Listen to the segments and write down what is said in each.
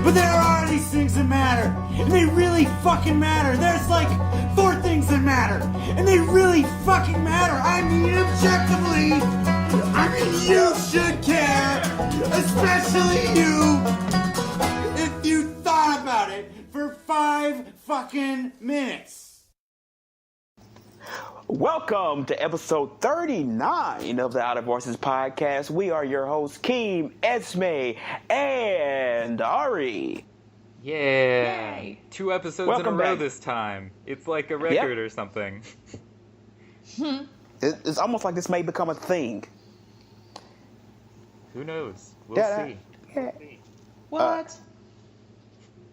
But there are these things that matter, and they really fucking matter. There's like 4 things that matter, and they really fucking matter. I mean, objectively, I mean, you should care, especially you, if you thought about it for 5 fucking minutes. Welcome to episode 39 of the Out of Voices podcast. We are your hosts, Keem, Esmè, and Ari. Yeah. Yay. 2 episodes Welcome in a row back. this time. It's like a record or something. It's almost like this may become a thing. Who knows? We'll see. What?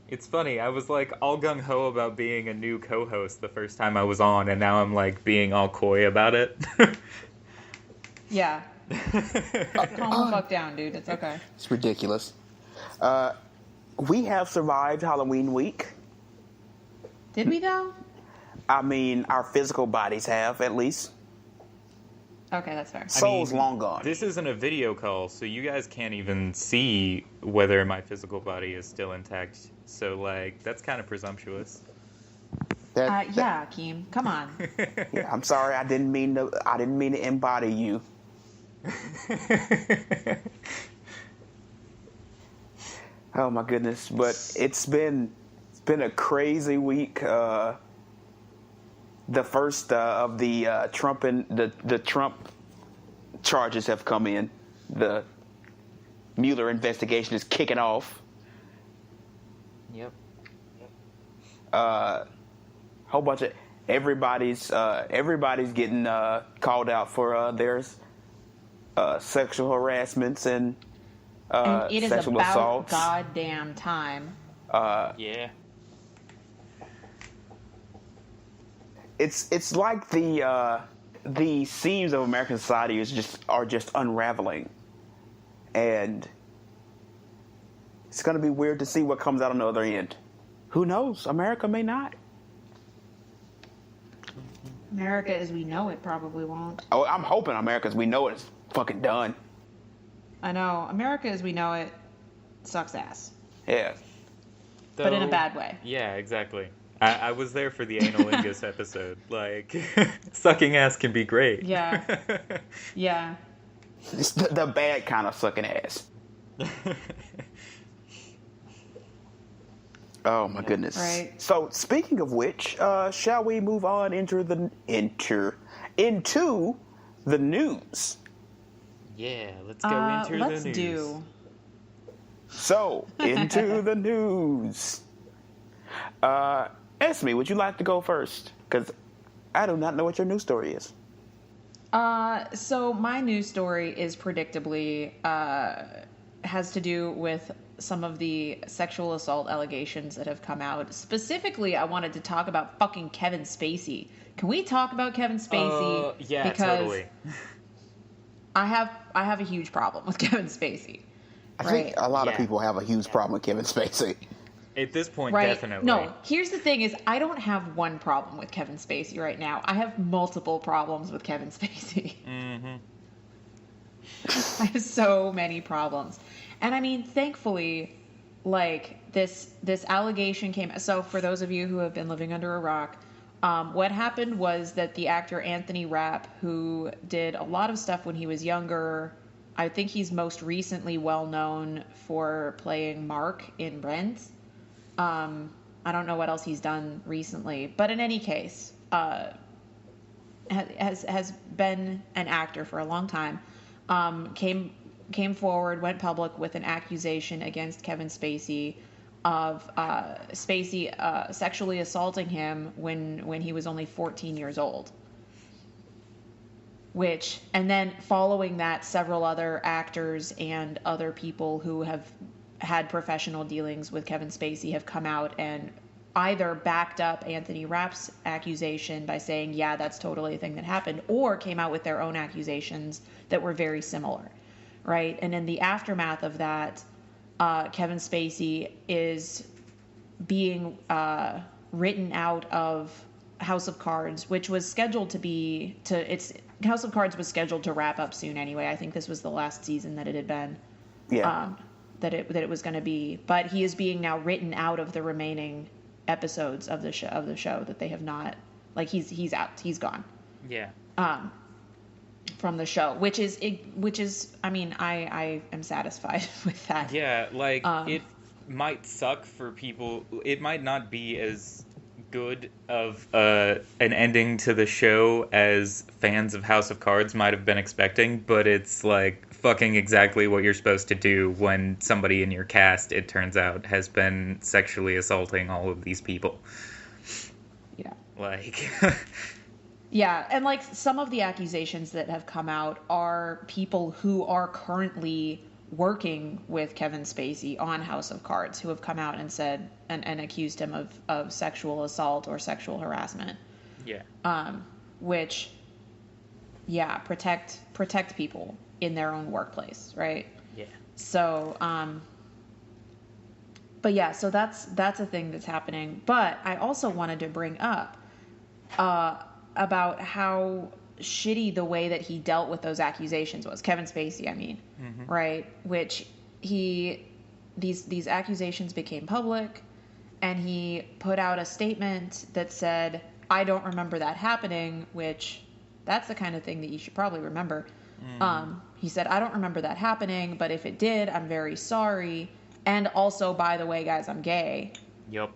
It's funny, I was like all gung-ho about being a new co-host the first time I was on, and now I'm like being all coy about it. Yeah. Calm the fuck down, dude. It's okay. It's ridiculous. We have survived Halloween week. Did we, though? I mean, our physical bodies have, at least. Okay, that's fair. Soul's long gone. This isn't a video call, so you guys can't even see whether my physical body is still intact. So, like, that's kind of presumptuous. Yeah, Keem. Come on. Yeah, I'm sorry. I didn't mean to embody you. Oh my goodness! But it's been a crazy week. The first of the Trump and the Trump charges have come in. The Mueller investigation is kicking off. Yep. Whole bunch of everybody's getting called out for their sexual harassments and And it is sexual about assaults. goddamn time. Yeah. It's like the seams of American society are just unraveling, and it's going to be weird to see what comes out on the other end. Who knows? America may not. America as we know it probably won't. Oh, I'm hoping America as we know it is fucking done. I know. America as we know it sucks ass. Yeah. But in a bad way. Yeah, exactly. I was there for the analingus episode. Like, sucking ass can be great. Yeah. Yeah. It's the bad kind of sucking ass. Oh my goodness. Right. So speaking of which, shall we move on into the news? Yeah, let's go into let's the news. do. So into the news. Esmè, would you like to go first? Because I do not know what your news story is. So my news story is predictably has to do with some of the sexual assault allegations that have come out. Specifically, I wanted to talk about fucking Kevin Spacey. Can we talk about Kevin Spacey? Yeah, because totally. I have a huge problem with Kevin Spacey. I think a lot of people have a huge problem with Kevin Spacey. At this point, Right. definitely. No, here's the thing is I don't have one problem with Kevin Spacey right now. I have multiple problems with Kevin Spacey. Mm-hmm. I have so many problems. And I mean, thankfully, like this allegation came. So for those of you who have been living under a rock, what happened was that the actor Anthony Rapp, who did a lot of stuff when he was younger, I think he's most recently well known for playing Mark in Rent. I don't know what else he's done recently, but in any case, has been an actor for a long time. Came forward, went public with an accusation against Kevin Spacey of sexually assaulting him when he was only 14 years old. And then following that, several other actors and other people who have had professional dealings with Kevin Spacey have come out and either backed up Anthony Rapp's accusation by saying, yeah, that's totally a thing that happened, or came out with their own accusations that were very similar, right? And in the aftermath of that, Kevin Spacey is being written out of House of Cards, which was scheduled House of Cards was scheduled to wrap up soon anyway. I think this was the last season that it had been. Yeah. that it was going to be, but he is being now written out of the remaining episodes of the show that they have not, like, he's out, he's gone. Yeah. From the show, which is I mean, I am satisfied with that. Yeah, like, it might suck for people. It might not be as good of an ending to the show as fans of House of Cards might have been expecting, but it's like fucking exactly what you're supposed to do when somebody in your cast, it turns out, has been sexually assaulting all of these people. Yeah. Like... Yeah, and like some of the accusations that have come out are people who are currently working with Kevin Spacey on House of Cards who have come out and said and accused him of sexual assault or sexual harassment. Yeah. Which, yeah, protect people in their own workplace, right? Yeah. So, but yeah, so that's a thing that's happening. But I also wanted to bring up, about how shitty the way that he dealt with those accusations was. Kevin Spacey, I mean, right? Which these accusations became public, and he put out a statement that said, "I don't remember that happening," which that's the kind of thing that you should probably remember. He said, "I don't remember that happening, but if it did, I'm very sorry. And also, by the way, guys, I'm gay." Yep.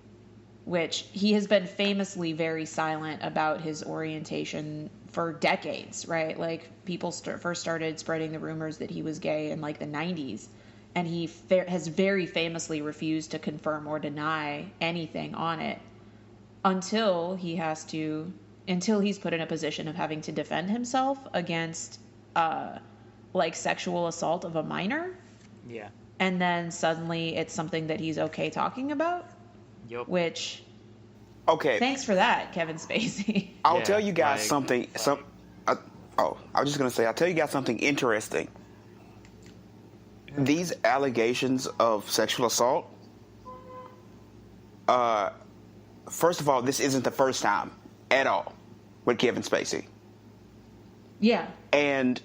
Which he has been famously very silent about his orientation for decades, right? Like, people first started spreading the rumors that he was gay in like the 90s, and he has very famously refused to confirm or deny anything on it until he's put in a position of having to defend himself against like sexual assault of a minor. Yeah. And then suddenly it's something that he's okay talking about. Yep. Which, Okay. thanks for that, Kevin Spacey. I'll Yeah, tell you guys like- something. I was just gonna say, I'll tell you guys something interesting. These allegations of sexual assault. First of all, this isn't the first time at all with Kevin Spacey. Yeah, And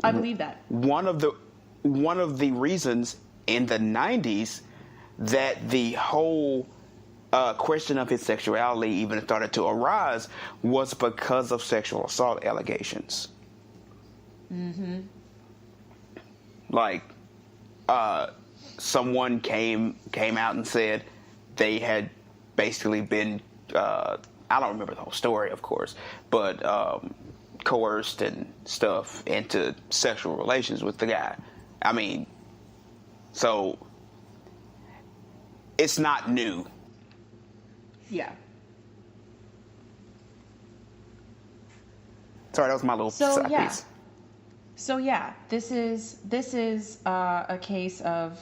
I believe that. one of the reasons in the 90s that the whole question of his sexuality even started to arise was because of sexual assault allegations. Mm-hmm. Like, someone came out and said they had basically been, I don't remember the whole story, of course, but coerced and stuff into sexual relations with the guy. I mean, so it's not new. Yeah. Sorry, that was my little So, side yeah. piece. So yeah, this is a case of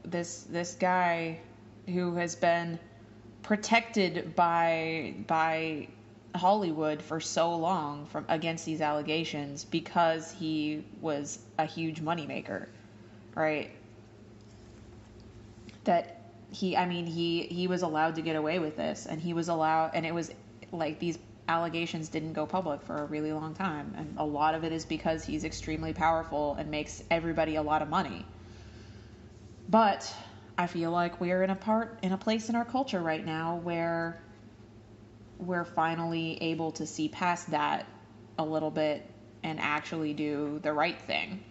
this guy who has been protected by Hollywood for so long against these allegations because he was a huge moneymaker, right? That he was allowed to get away with this, and it was like these allegations didn't go public for a really long time, and a lot of it is because he's extremely powerful and makes everybody a lot of money. But I feel like we're in a place in our culture right now where we're finally able to see past that a little bit and actually do the right thing.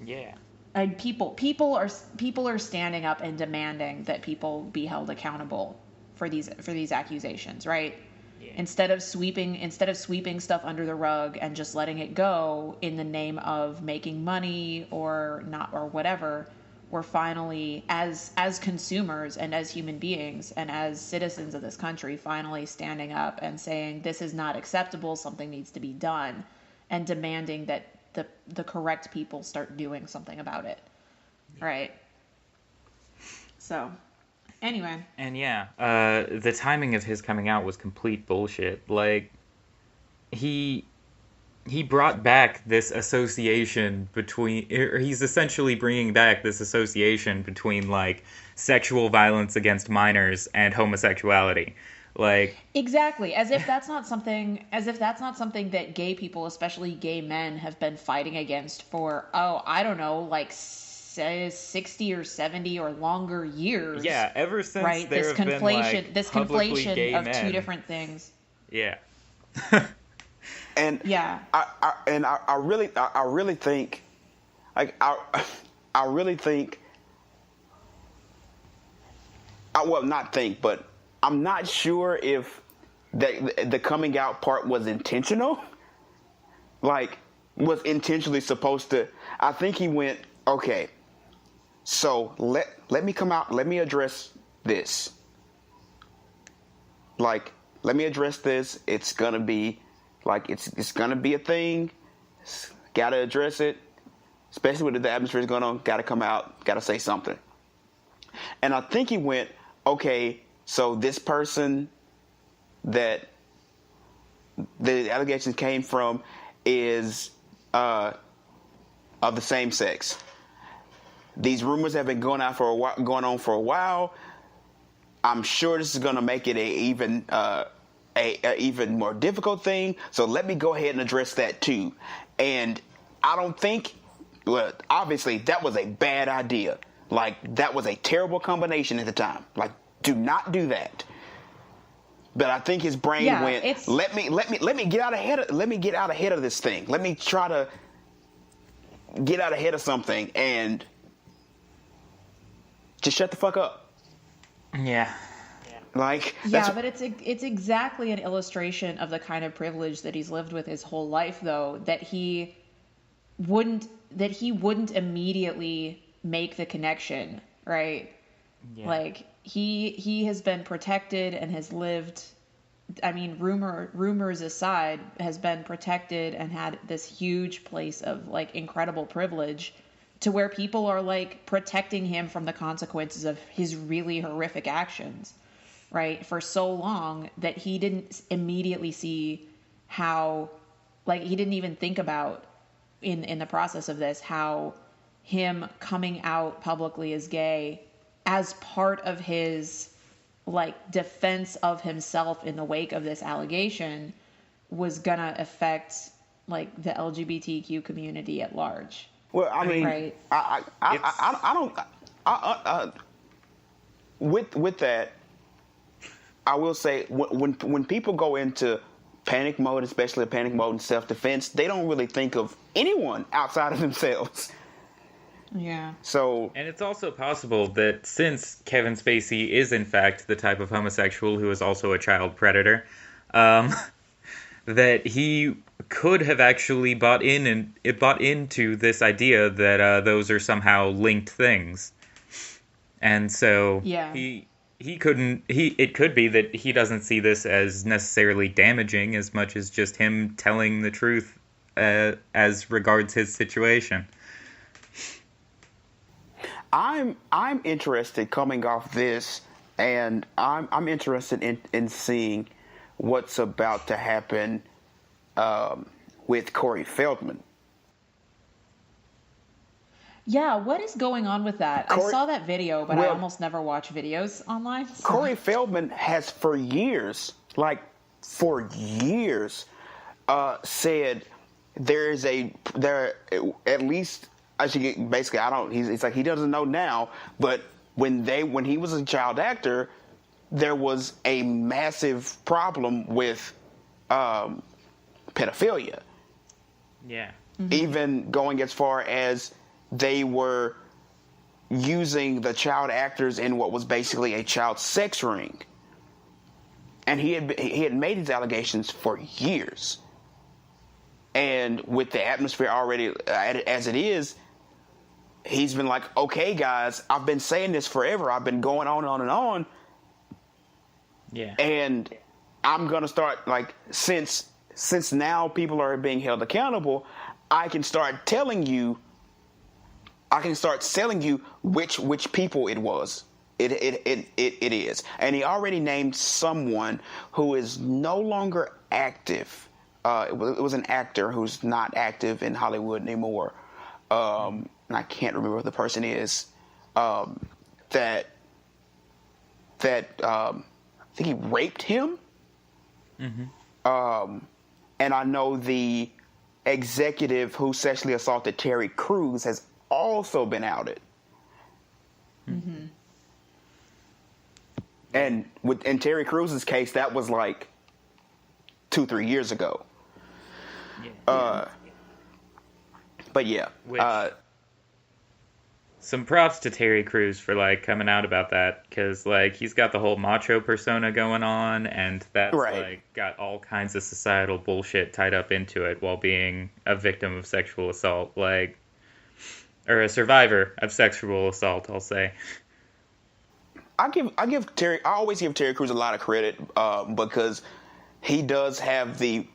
Yeah. And people are standing up and demanding that people be held accountable for these accusations, right? Yeah. Instead of sweeping stuff under the rug and just letting it go in the name of making money or not or whatever, we're finally as consumers and as human beings and as citizens of this country finally standing up and saying this is not acceptable, something needs to be done, and demanding that the correct people start doing something about it. Right? So, anyway. And yeah, the timing of his coming out was complete bullshit. Like, he brought back this association he's essentially bringing back this association between, like, sexual violence against minors and homosexuality. Like, exactly, as if that's not something that gay people, especially gay men, have been fighting against for, I don't know, like 60 or 70 or longer years. Yeah, ever since right, there this have been, like, this publicly gay conflation of men. two different things. Yeah. And Yeah. I really think, like, I really think, well, not think, but I'm not sure if the coming out part was intentional. Like, was intentionally supposed to. I think he went, okay, so let me come out, let me address this. Like, let me address this. It's gonna be, like, it's gonna be a thing. Gotta address it. Especially with the atmosphere is going on, gotta come out, gotta say something. And I think he went, okay, so this person that the allegations came from is of the same sex. These rumors have been going on for a while. I'm sure this is going to make it a even more difficult thing. So let me go ahead and address that too. And I don't think, well, obviously that was a bad idea. Like, that was a terrible combination at the time. Like, do not do that. But I think his brain went, let me get out ahead of this thing. Let me try to get out ahead of something and just shut the fuck up. Yeah. Like, yeah, but it's exactly an illustration of the kind of privilege that he's lived with his whole life, though, that he wouldn't immediately make the connection, right? Yeah. Like, he has been protected and has lived, I mean, rumors aside, has been protected and had this huge place of, like, incredible privilege to where people are, like, protecting him from the consequences of his really horrific actions, right? For so long that he didn't immediately see how, like, he didn't even think about in the process of this, how him coming out publicly as gay as part of his, like, defense of himself in the wake of this allegation was gonna affect, like, the LGBTQ community at large. Well, I mean, right? I don't. With that, I will say when people go into panic mode, especially panic mode and self-defense, they don't really think of anyone outside of themselves. Yeah. So, and it's also possible that since Kevin Spacey is in fact the type of homosexual who is also a child predator, that he could have actually bought into this idea that those are somehow linked things, and so yeah. it could be that he doesn't see this as necessarily damaging as much as just him telling the truth as regards his situation. I'm interested coming off this, and I'm interested in seeing what's about to happen with Corey Feldman. Yeah, what is going on with that? I saw that video, but I almost never watch videos online. So. Corey Feldman has for years, said at least. Basically, it's like he doesn't know now, but when he was a child actor, there was a massive problem with pedophilia. Yeah. Mm-hmm. Even going as far as they were using the child actors in what was basically a child sex ring. And he had made these allegations for years. And with the atmosphere already as it is, he's been like, okay, guys, I've been saying this forever. I've been going on and on and on. Yeah. And I'm going to start, like, since now people are being held accountable, I can start telling you which people it was. It is. And he already named someone who is no longer active. It was an actor who's not active in Hollywood anymore. And I can't remember who the person is. That I think he raped him. Mm-hmm. And I know the executive who sexually assaulted Terry Crews has also been outed. Mm-hmm. And in Terry Crews's case, that was like 2-3 years ago. Yeah. But yeah. Which, some props to Terry Crews for like coming out about that, because like he's got the whole macho persona going on, and that's like got all kinds of societal bullshit tied up into it while being a victim of sexual assault, like, or a survivor of sexual assault, I'll say. I always give Terry Crews a lot of credit because he does have the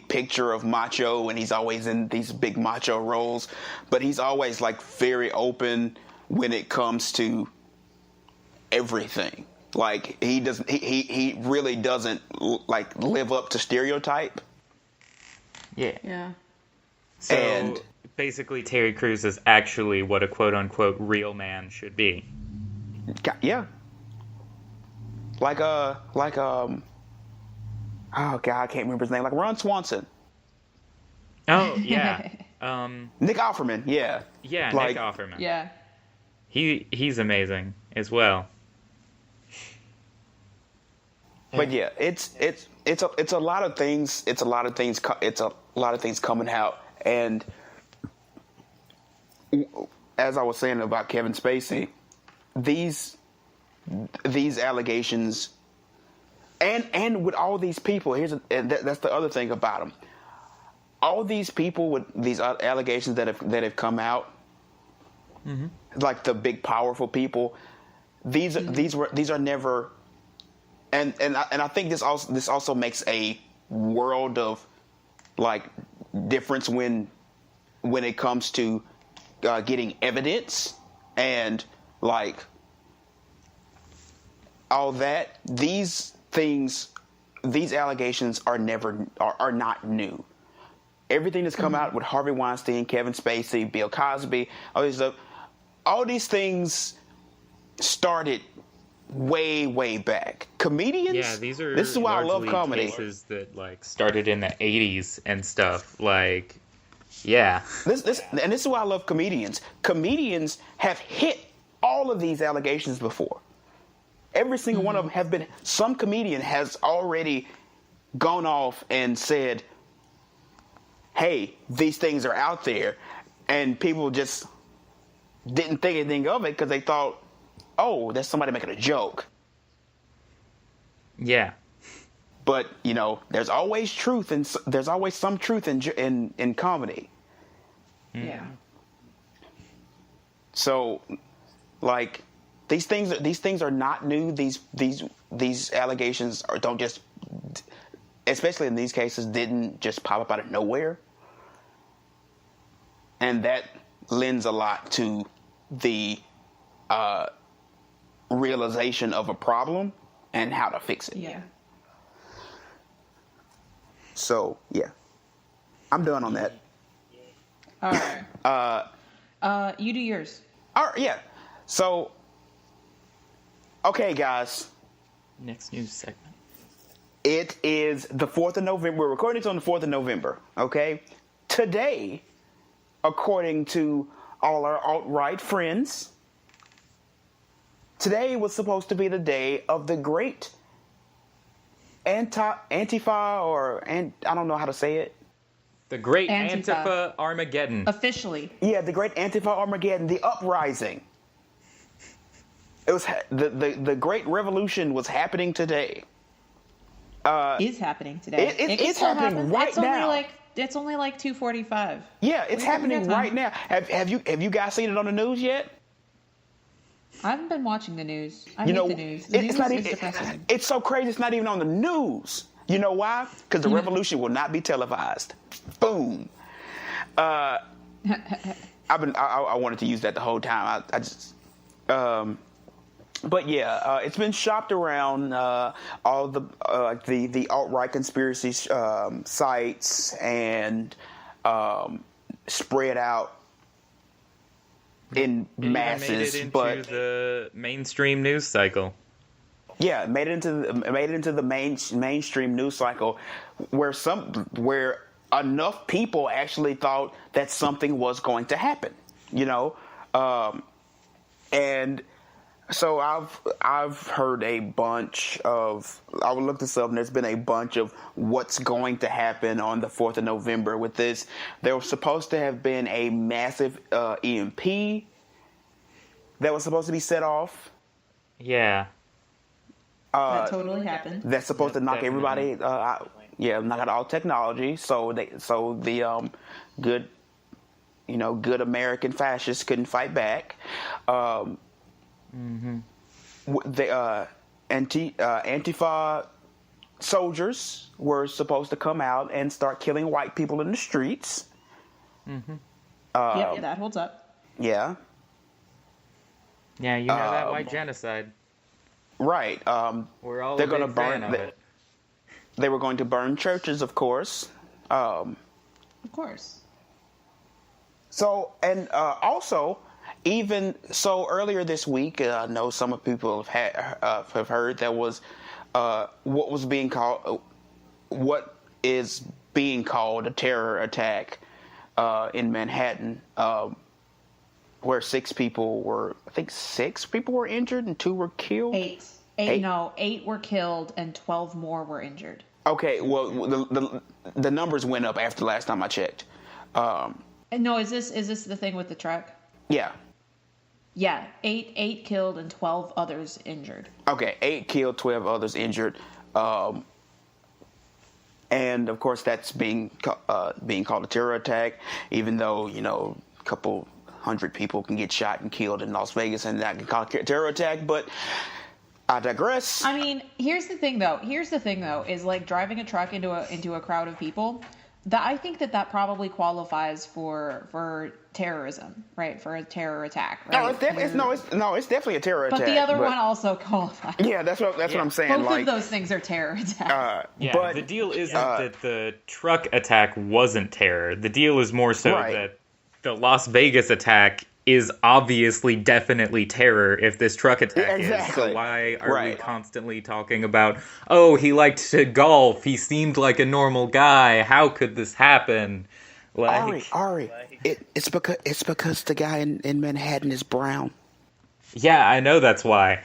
picture of macho, and he's always in these big macho roles, but he's always like very open when it comes to everything. Like he really doesn't like live up to stereotype. Yeah. So And basically, Terry Crews is actually what a quote unquote real man should be. Yeah. Oh God, I can't remember his name. Like Ron Swanson. Oh yeah. Nick Offerman. Yeah. Yeah, like, Nick Offerman. Yeah. He's amazing as well. But yeah, it's a lot of things. It's a lot of things coming out, and as I was saying about Kevin Spacey, these allegations, and with all these people, that's the other thing about them. All these people with these allegations that have come out, Mm-hmm. like the big powerful people, these are never. And I think this also makes a world of like difference when it comes to getting evidence and like all that. These allegations are not new. Everything that's come out with Harvey Weinstein, Kevin Spacey, Bill Cosby, all these things started way back. Comedians. Yeah, these are. This is why I love largely comedy. Cases that like started in the '80s and stuff. Like, yeah. This is why I love comedians. Comedians have hit all of these allegations before. Every single one of them have been. Some comedian has already gone off and said, "Hey, these things are out there," and people just didn't think anything of it because they thought, "Oh, that's somebody making a joke." Yeah. But there's always truth, and there's always some truth in comedy. Yeah. So, like, these things are not new. These allegations don't just, especially in these cases, didn't just pop up out of nowhere. And that lends a lot to the realization of a problem and how to fix it. Yeah. So, yeah. I'm done on that. All right. You do yours. All right, yeah. So, okay, guys. Next news segment. It is the 4th of November. We're recording this on the 4th of November, okay? Today, according to all our alt-right friends, today was supposed to be the day of the great Antifa, or I don't know how to say it. The Great Antifa. Antifa Armageddon. Officially. Yeah, the great Antifa Armageddon, the uprising. It was the great revolution was happening today. Is happening today. It's happening right now. It's only like 2:45. Yeah, it's happening right now. Have you guys seen it on the news yet? I haven't been watching the news. I hate the news. The It's news not is even. depressing. It's so crazy. It's not even on the news. You know why? Because the revolution will not be televised. Boom. I wanted to use that the whole time. But yeah, it's been shopped around all the alt-right conspiracy sites and spread out in masses. Made it into but the mainstream news cycle. yeah, made it into the mainstream news cycle, where enough people actually thought that something was going to happen. And so I've heard a bunch of, I would look this up, and there's been a bunch of what's going to happen on the 4th of November with this. There was supposed to have been a massive EMP that was supposed to be set off. Yeah. That totally happened. That's supposed to knock Definitely. everybody out. Yeah, knock out all technology. So the good, good American fascists couldn't fight back. The Antifa soldiers were supposed to come out and start killing white people in the streets. Yep, that holds up. Yeah. Yeah, you know that white genocide. Right. We're all they're a gonna big burn. fan of it. They were going to burn churches, of course. Of course. So, and also, even so, earlier this week, I know some of people have heard there was what is being called a terror attack in Manhattan, where 6 people were injured and 2 were killed. 8 were killed and 12 more were injured. Okay, well, the numbers went up after the last time I checked. No, is this the thing with the truck? Yeah. Yeah, 8 killed and 12 others injured. Okay, 8 killed, 12 others injured. And of course, that's being called a terror attack, even though, a couple hundred people can get shot and killed in Las Vegas, and that can call it a terror attack. But I digress. I mean, here's the thing, though, is like driving a truck into a crowd of people. I think that probably qualifies for terrorism, right? For a terror attack. Right? It's definitely a terror attack. But the other one also qualifies. Yeah, that's what I'm saying. Both of those things are terror attacks. Yeah, the deal isn't that the truck attack wasn't terror. The deal is more so that the Las Vegas attack is obviously definitely terror if this truck attack is. So why are we constantly talking about, oh, he liked to golf, he seemed like a normal guy, how could this happen? Ari, it's because the guy in Manhattan is brown. Yeah, I know that's why.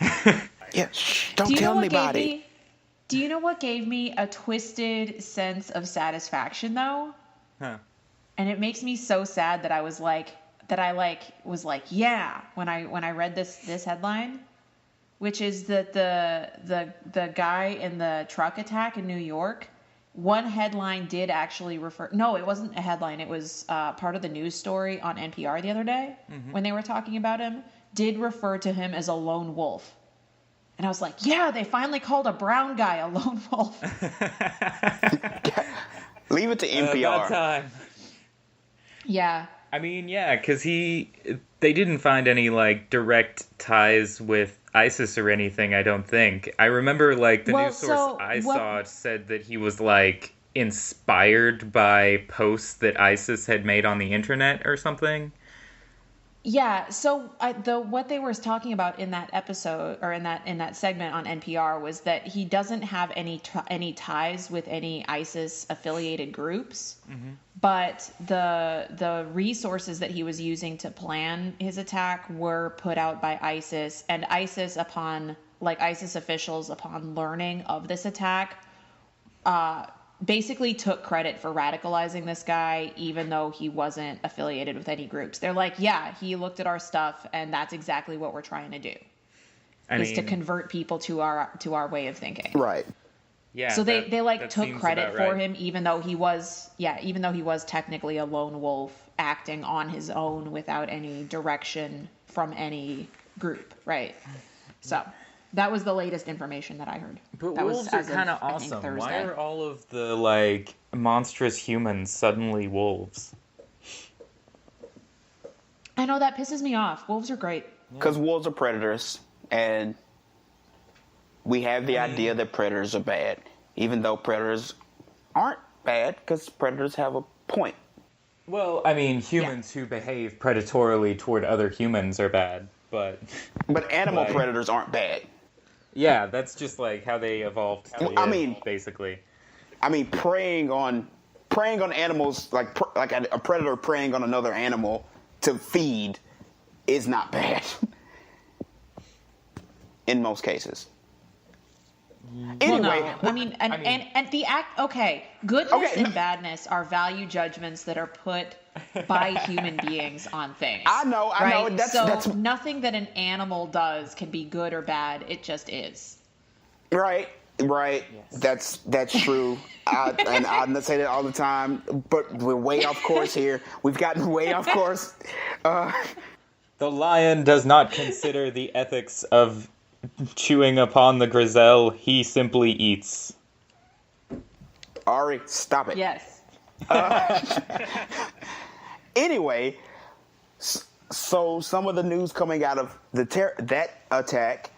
Yeah, don't tell anybody. Do you know what gave me a twisted sense of satisfaction, though? Huh. And it makes me so sad that I was like, yeah, when I read this headline, which is that the guy in the truck attack in New York, one headline did actually refer. No, it wasn't a headline. It was part of the news story on NPR the other day when they were talking about him. Did refer to him as a lone wolf, and I was like, yeah, they finally called a brown guy a lone wolf. Leave it to NPR. About time. Yeah. I mean, yeah, because they didn't find any, direct ties with ISIS or anything, I don't think. I remember, the news source I saw said that he was, inspired by posts that ISIS had made on the internet or something. Yeah, so what they were talking about in that episode or in that segment on NPR was that he doesn't have any ties with any ISIS affiliated groups, but the resources that he was using to plan his attack were put out by ISIS, and ISIS officials upon learning of this attack basically took credit for radicalizing this guy, even though he wasn't affiliated with any groups. They're like, yeah, he looked at our stuff, and that's exactly what we're trying to do, to convert people to our way of thinking. Right. Yeah. So they took credit for him, even though he was technically a lone wolf acting on his own without any direction from any group. Right. So that was the latest information that I heard. But that wolves are kind of awesome. Why are all of the, monstrous humans suddenly wolves? I know, that pisses me off. Wolves are great. Because wolves are predators, and we have the idea that predators are bad, even though predators aren't bad, because predators have a point. Well, I mean, humans who behave predatorily toward other humans are bad, but... But animal predators aren't bad. Yeah, that's just how they evolved. Basically. I mean, preying on animals, like a predator preying on another animal to feed, is not bad. in most cases. Well, Anyway, no. I mean, and the act. Okay, goodness and badness are value judgments that are put by human beings on things. I know. Right? That's Nothing that an animal does can be good or bad. It just is. right. Yes. That's true. And I say that all the time, but we're way off course here. We've gotten way off course. The lion does not consider the ethics of chewing upon the gazelle. He simply eats. Ari, stop it. Yes. Anyway, so some of the news coming out of that attack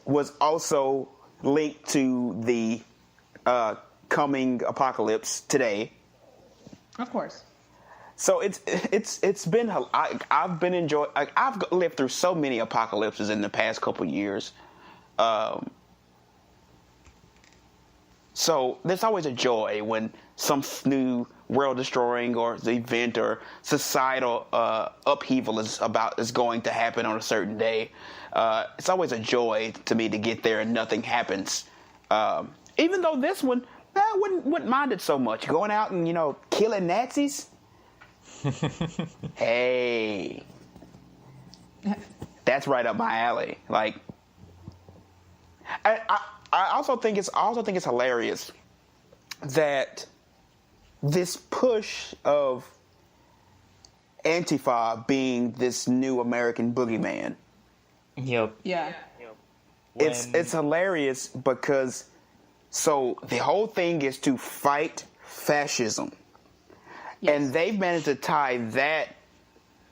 was also linked to the coming apocalypse today. Of course. So it's been I've been enjoying. I've lived through so many apocalypses in the past couple years. So there's always a joy when some new world-destroying or event or societal upheaval is going to happen on a certain day. It's always a joy to me to get there and nothing happens. Even though this one, I wouldn't mind it so much. Going out and killing Nazis. Hey, that's right up my alley. Like, I also think it's hilarious that this push of Antifa being this new American boogeyman. Yep. Yeah. It's hilarious because so the whole thing is to fight fascism. Yes. And they've managed to tie that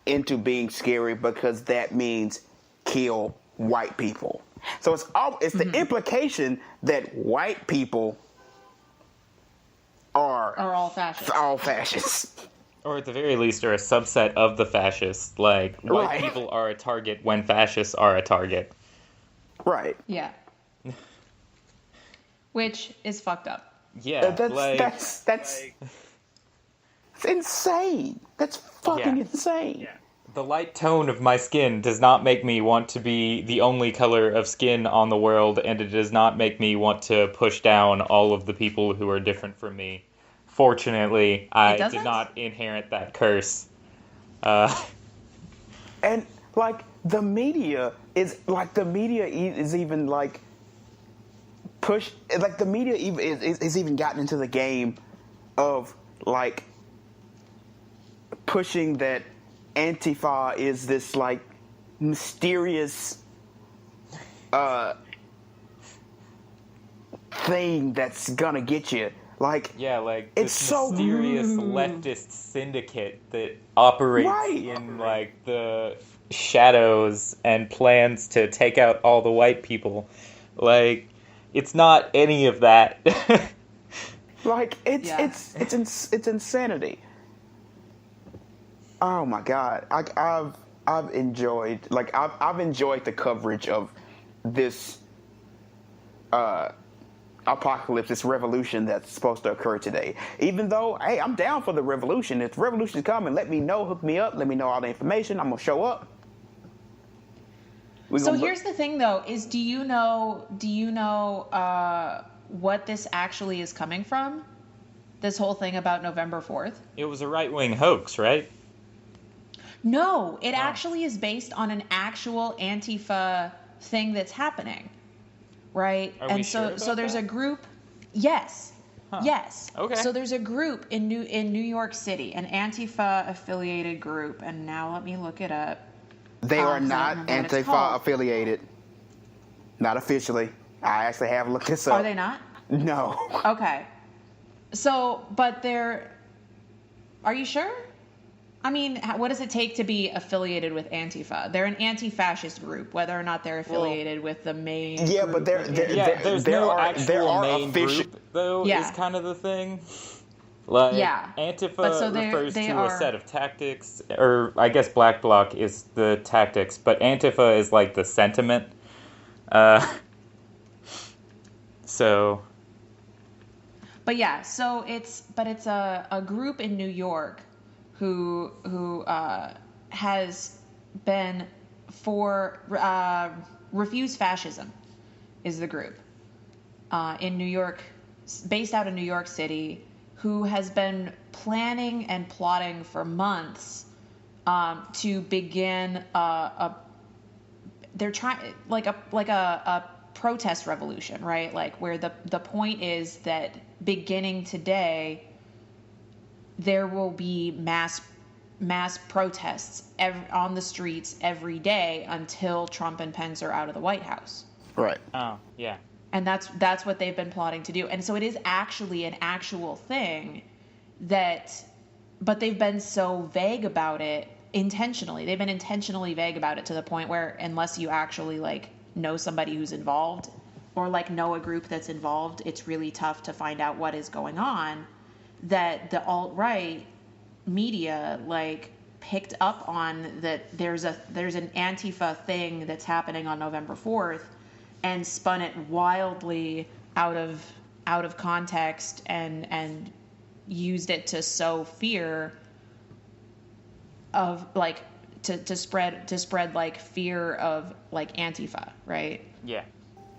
into being scary because that means kill white people. So it's the implication that white people are all fascists. All fascists. Or at the very least are a subset of the fascists. Like, white Right. people are a target when fascists are a target. Right. Yeah. Which is fucked up. Yeah, That's it's insane. That's fucking insane. Yeah. The light tone of my skin does not make me want to be the only color of skin on the world, and it does not make me want to push down all of the people who are different from me. Fortunately, I did not inherit that curse. And like the media is even like push like the media even is even gotten into the game of like pushing that Antifa is this like mysterious thing that's gonna get you. Like, yeah, like it's this so mysterious leftist syndicate that operates Right. in like the shadows and plans to take out all the white people. Like, it's not any of that. like it's insanity. Oh my God! I've enjoyed I've enjoyed the coverage of this apocalypse, this revolution that's supposed to occur today. Even though, hey, I'm down for the revolution. If the revolution's coming, let me know, hook me up, let me know all the information. I'm gonna show up. So here's the thing, though: is do you know what this actually is coming from? This whole thing about November 4th? It was a right-wing hoax, right? No, it actually is based on an actual Antifa thing that's happening, right? Are we And sure so about there's that? a group. Yes. Huh. Yes. Okay. So there's a group in New York City, an Antifa affiliated group, and now let me look it up. They are I don't not remember what it's Antifa called. affiliated. Not officially. I actually have looked this up. Are they not? No. Okay. So, but they're. Are you sure? I mean, what does it take to be affiliated with Antifa? They're an anti-fascist group, whether or not they're affiliated with the main. Yeah, group but they're- of they're- Antifa. Yeah, there's there no are- actual there are main official- group, though, Yeah. is kind of the thing. Like, Yeah. Antifa But so refers they to are- a set of tactics, or I guess Black Bloc is the tactics, but Antifa is like the sentiment. So... But yeah, so it's a group in New York who has been for Refuse Fascism is the group in New York, based out of New York City, who has been planning and plotting for months to begin they're trying like a protest revolution, right? Like where the point is that beginning today there will be mass protests on the streets every day until Trump and Pence are out of the White House. Right. Oh, yeah. And that's what they've been plotting to do. And so it is actually an actual thing but they've been so vague about it intentionally. They've been intentionally vague about it to the point where unless you actually like know somebody who's involved or like know a group that's involved, it's really tough to find out what is going on. That the alt-right media like picked up on that there's an Antifa thing that's happening on November 4th and spun it wildly out of context and used it to sow fear of like to spread like fear of like Antifa, right? Yeah.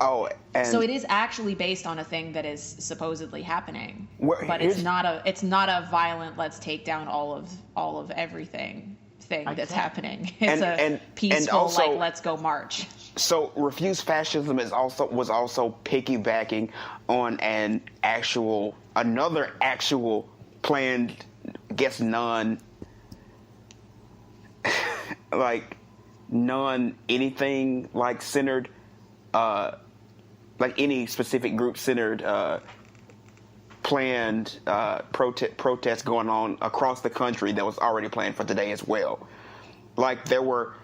Oh, and so it is actually based on a thing that is supposedly happening, but here's- it's not a violent let's take down all of everything thing that's happening. It's a peaceful also, like let's go march. So Refuse Fascism was also piggybacking on another actual planned, I guess anything like centered, like any specific group centered planned protest going on across the country that was already planned for today as well. Like there were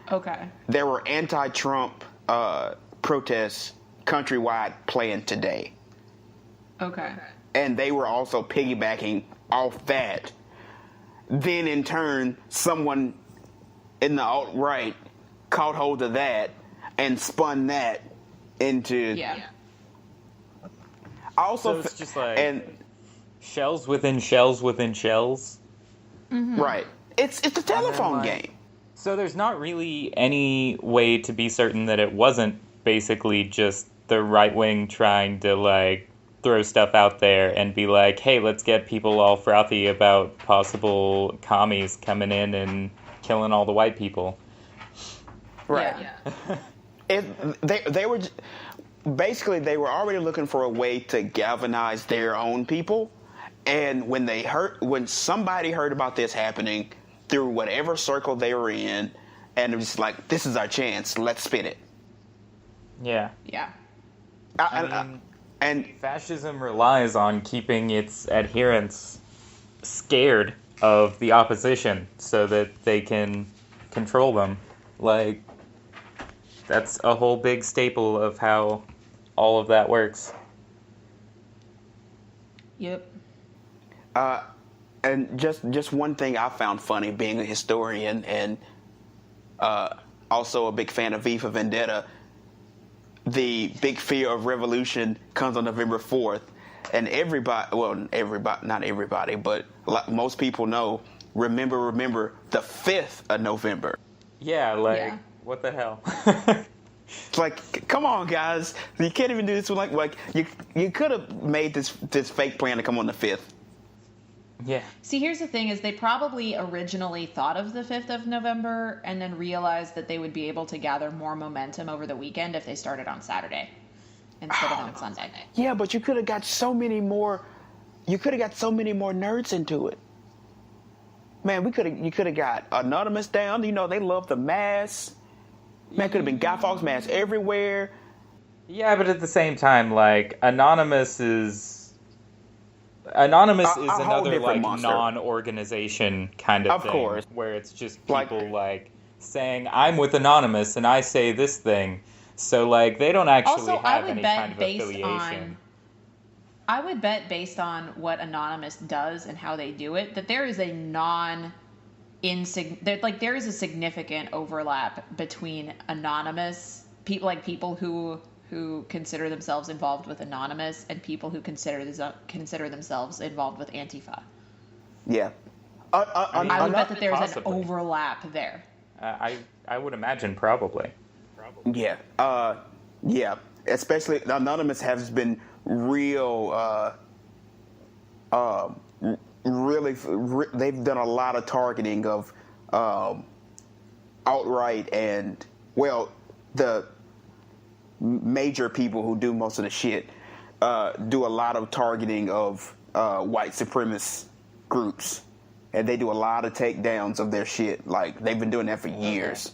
anti-Trump protests countrywide planned today. Okay. And they were also piggybacking off that. Then in turn, someone in the alt-right caught hold of that and spun that into. Yeah. So it's just like shells within shells within shells. Mm-hmm. Right. It's a telephone game. So there's not really any way to be certain that it wasn't basically just the right wing trying to like throw stuff out there and be like, hey, let's get people all frothy about possible commies coming in and killing all the white people. Right. Yeah. They were basically they were already looking for a way to galvanize their own people, and when somebody heard about this happening through whatever circle they were in, and it was like, this is our chance, let's spin it. Yeah. Yeah. And fascism relies on keeping its adherents scared of the opposition so that they can control them. Like, that's a whole big staple of how all of that works. Yep. And just one thing I found funny, being a historian and also a big fan of V for Vendetta, the big fear of revolution comes on November 4th, and not everybody, but most people know, remember the 5th of November. Yeah, what the hell? It's like, come on, guys, you can't even do this with like you could have made this fake plan to come on the 5th. Yeah. See, here's the thing: is they probably originally thought of the 5th of November and then realized that they would be able to gather more momentum over the weekend if they started on Saturday instead of on Sunday. Yeah, but you could have got so many more. You could have got so many more nerds into it. Man, you could have got Anonymous down. You know, they love the mask. Man, could have been Guy Fawkes masks everywhere. Yeah, but at the same time, like, Anonymous is another like monster. Non-organization kind of thing, course, where it's just people like saying, "I'm with Anonymous and I say this thing," so like they don't actually Also, have any kind of affiliation. I would bet based on what Anonymous does and how they do it, that there is a there is a significant overlap between Anonymous people who consider themselves involved with Anonymous and people who consider themselves involved with Antifa. Yeah. I would bet that there's an overlap there. I would imagine probably. Yeah. Yeah. Especially Anonymous has been real. They've done a lot of targeting of outright and the major people who do most of the shit do a lot of targeting of white supremacist groups, and they do a lot of takedowns of their shit. Like, they've been doing that for years.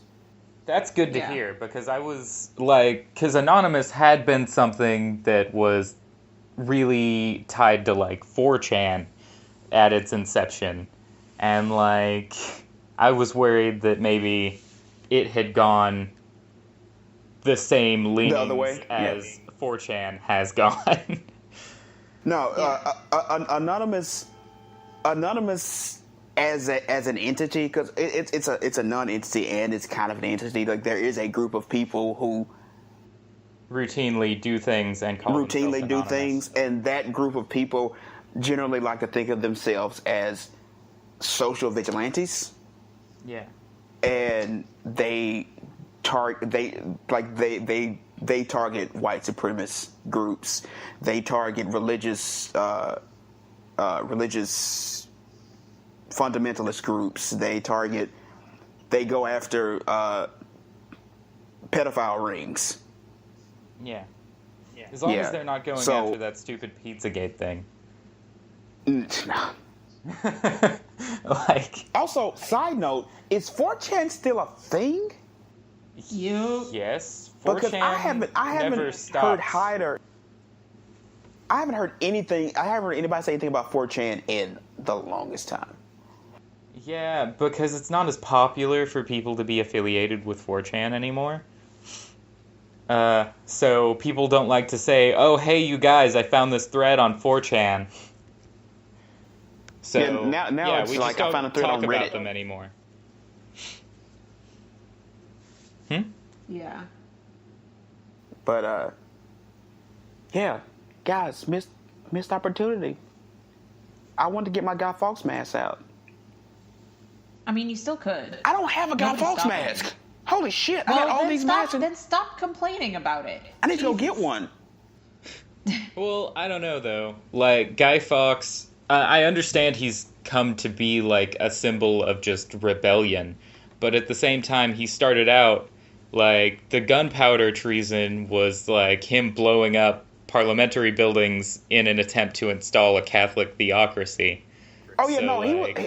That's good to hear, because I was like, because Anonymous had been something that was really tied to like 4chan at its inception, and like I was worried that maybe it had gone the same leanings The other way? as 4chan has gone. No, Anonymous as an entity, because it's a non-entity and it's kind of an entity. Like, there is a group of people who routinely do things and call themselves anonymous. And that group of people generally like to think of themselves as social vigilantes. Yeah. And they target white supremacist groups. They target religious fundamentalist groups. They go after pedophile rings. Yeah. As long as they're not going after that stupid Pizzagate thing. Like. Also, side note, is 4chan still a thing? Yes. 4chan Because I haven't heard anything. I haven't heard anybody say anything about 4chan in the longest time. Yeah, because it's not as popular for people to be affiliated with 4chan anymore. So people don't like to say, "Oh, hey, you guys, I found this thread on 4chan." So now it's we like just I found a thread don't on talk Reddit about them anymore. Yeah. But yeah, guys, missed opportunity. I want to get my Guy Fawkes mask out. I mean, you still could. I don't have a Guy Nobody's Fawkes stopping mask. Holy shit! Well, I got all these masks. Then stop complaining about it. I need to go get one. Well, I don't know though. Like Guy Fawkes, I understand he's come to be like a symbol of just rebellion, but at the same time, he started out like the gunpowder treason was like him blowing up parliamentary buildings in an attempt to install a Catholic theocracy. Oh yeah, So, no, like,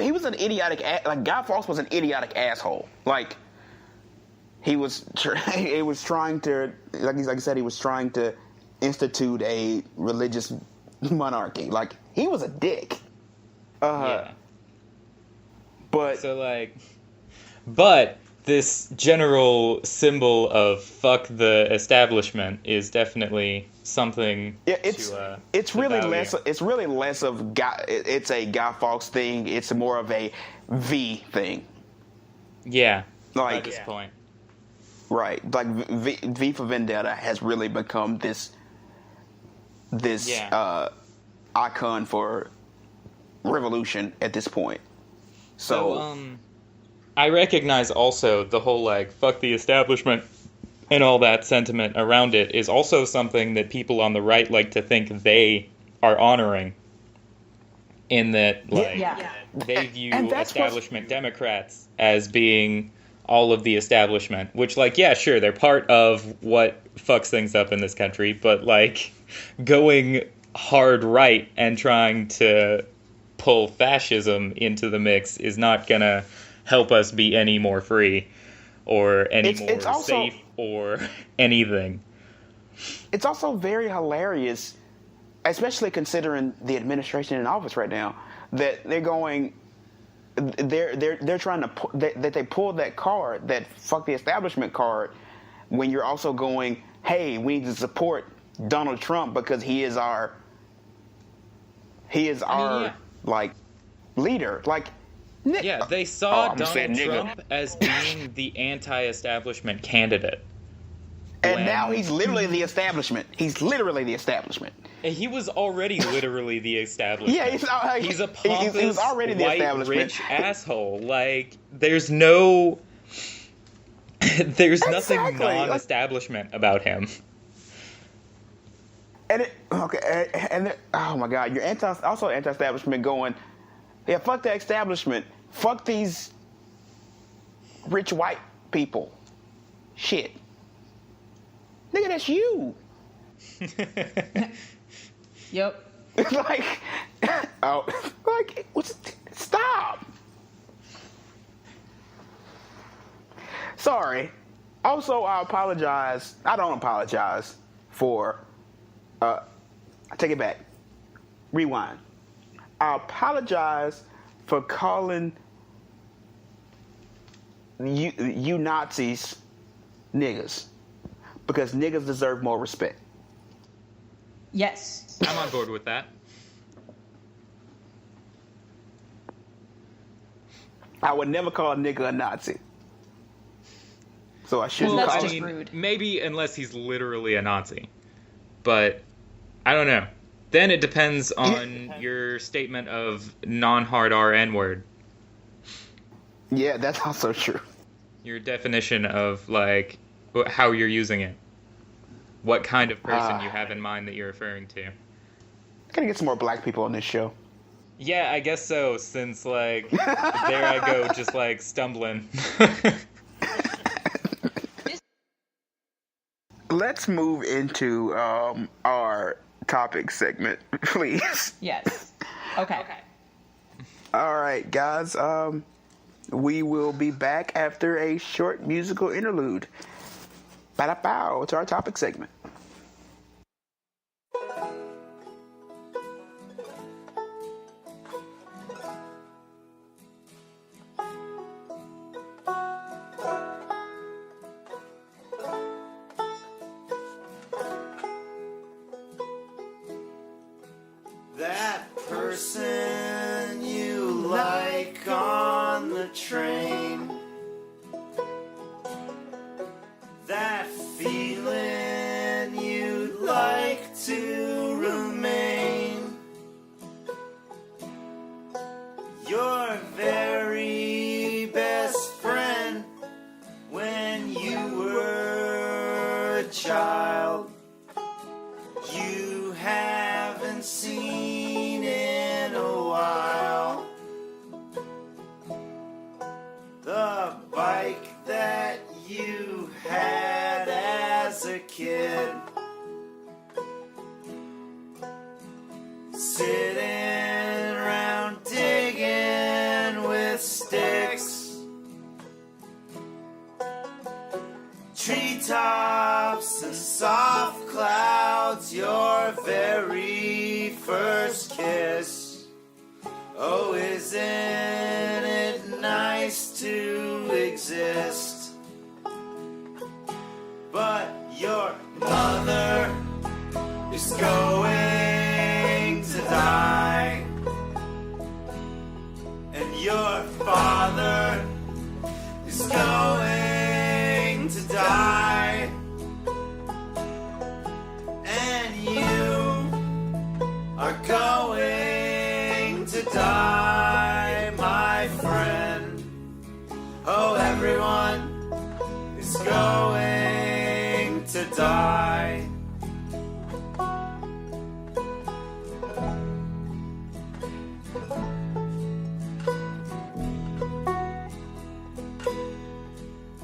he was an idiotic. Like, Guy Fawkes was an idiotic asshole. Like, he was trying to, like I said, he was trying to institute a religious monarchy. Like, he was a dick. Yeah. But So but this general symbol of fuck the establishment is definitely something. yeah, it's to really value. less. It's really less of Guy. It's a Guy Fawkes thing. It's more of a V thing. Yeah. Like, at this point. right, like V for Vendetta has really become this icon for revolution at this point. So I recognize also the whole like fuck the establishment and all that sentiment around it is also something that people on the right like to think they are honoring, in that like they view and that's establishment Democrats as being all of the establishment, which like yeah sure they're part of what fucks things up in this country, but like going hard right and trying to pull fascism into the mix is not gonna help us be any more free or any more safe or anything. It's also very hilarious, especially considering the administration in office right now, that they're trying to that they pulled that card, that fuck the establishment card, when you're also going, hey, we need to support Donald Trump because he is our like leader. Like, yeah, they saw Donald Trump as being the anti-establishment candidate. And now he's literally the establishment. He's literally the establishment. And he was already literally the establishment. Yeah, he's a pompous, he was already the white, establishment. rich asshole. Like, there's no... There's nothing Exactly. non-establishment about him. And oh my God, you're anti-establishment going, yeah, fuck the establishment, fuck these rich white people, shit, nigga, that's you. Yep. It's like, stop. Sorry. Also, I apologize. I don't apologize for. I take it back. Rewind. I apologize for calling you Nazis niggas, because niggas deserve more respect. Yes. I'm on board with that. I would never call a nigga a Nazi. So I shouldn't Well, that's call just it. rude. Maybe unless he's literally a Nazi. But I don't know. Then it depends on your statement of non-hard R N-word. Yeah, that's also true. Your definition of, like, how you're using it. What kind of person you have in mind that you're referring to. Gotta get some more black people on this show. Yeah, I guess so, since, like, there I go, just, like, stumbling. Let's move into our topic segment, please. Yes. Okay. All right, guys. We will be back after a short musical interlude. Ba-da-pow, to our topic segment. That person you like on the train, that feeling you'd like to remain, your very best friend when you were a child, you haven't seen in a while. The bike that you had as a kid, sitting around digging with sticks, treetops and soft clouds, your very first kiss. Oh, isn't it nice to exist? But your mother is going to die, and your father is going to die, and you are going to die, my friend. Oh, everyone is going to die.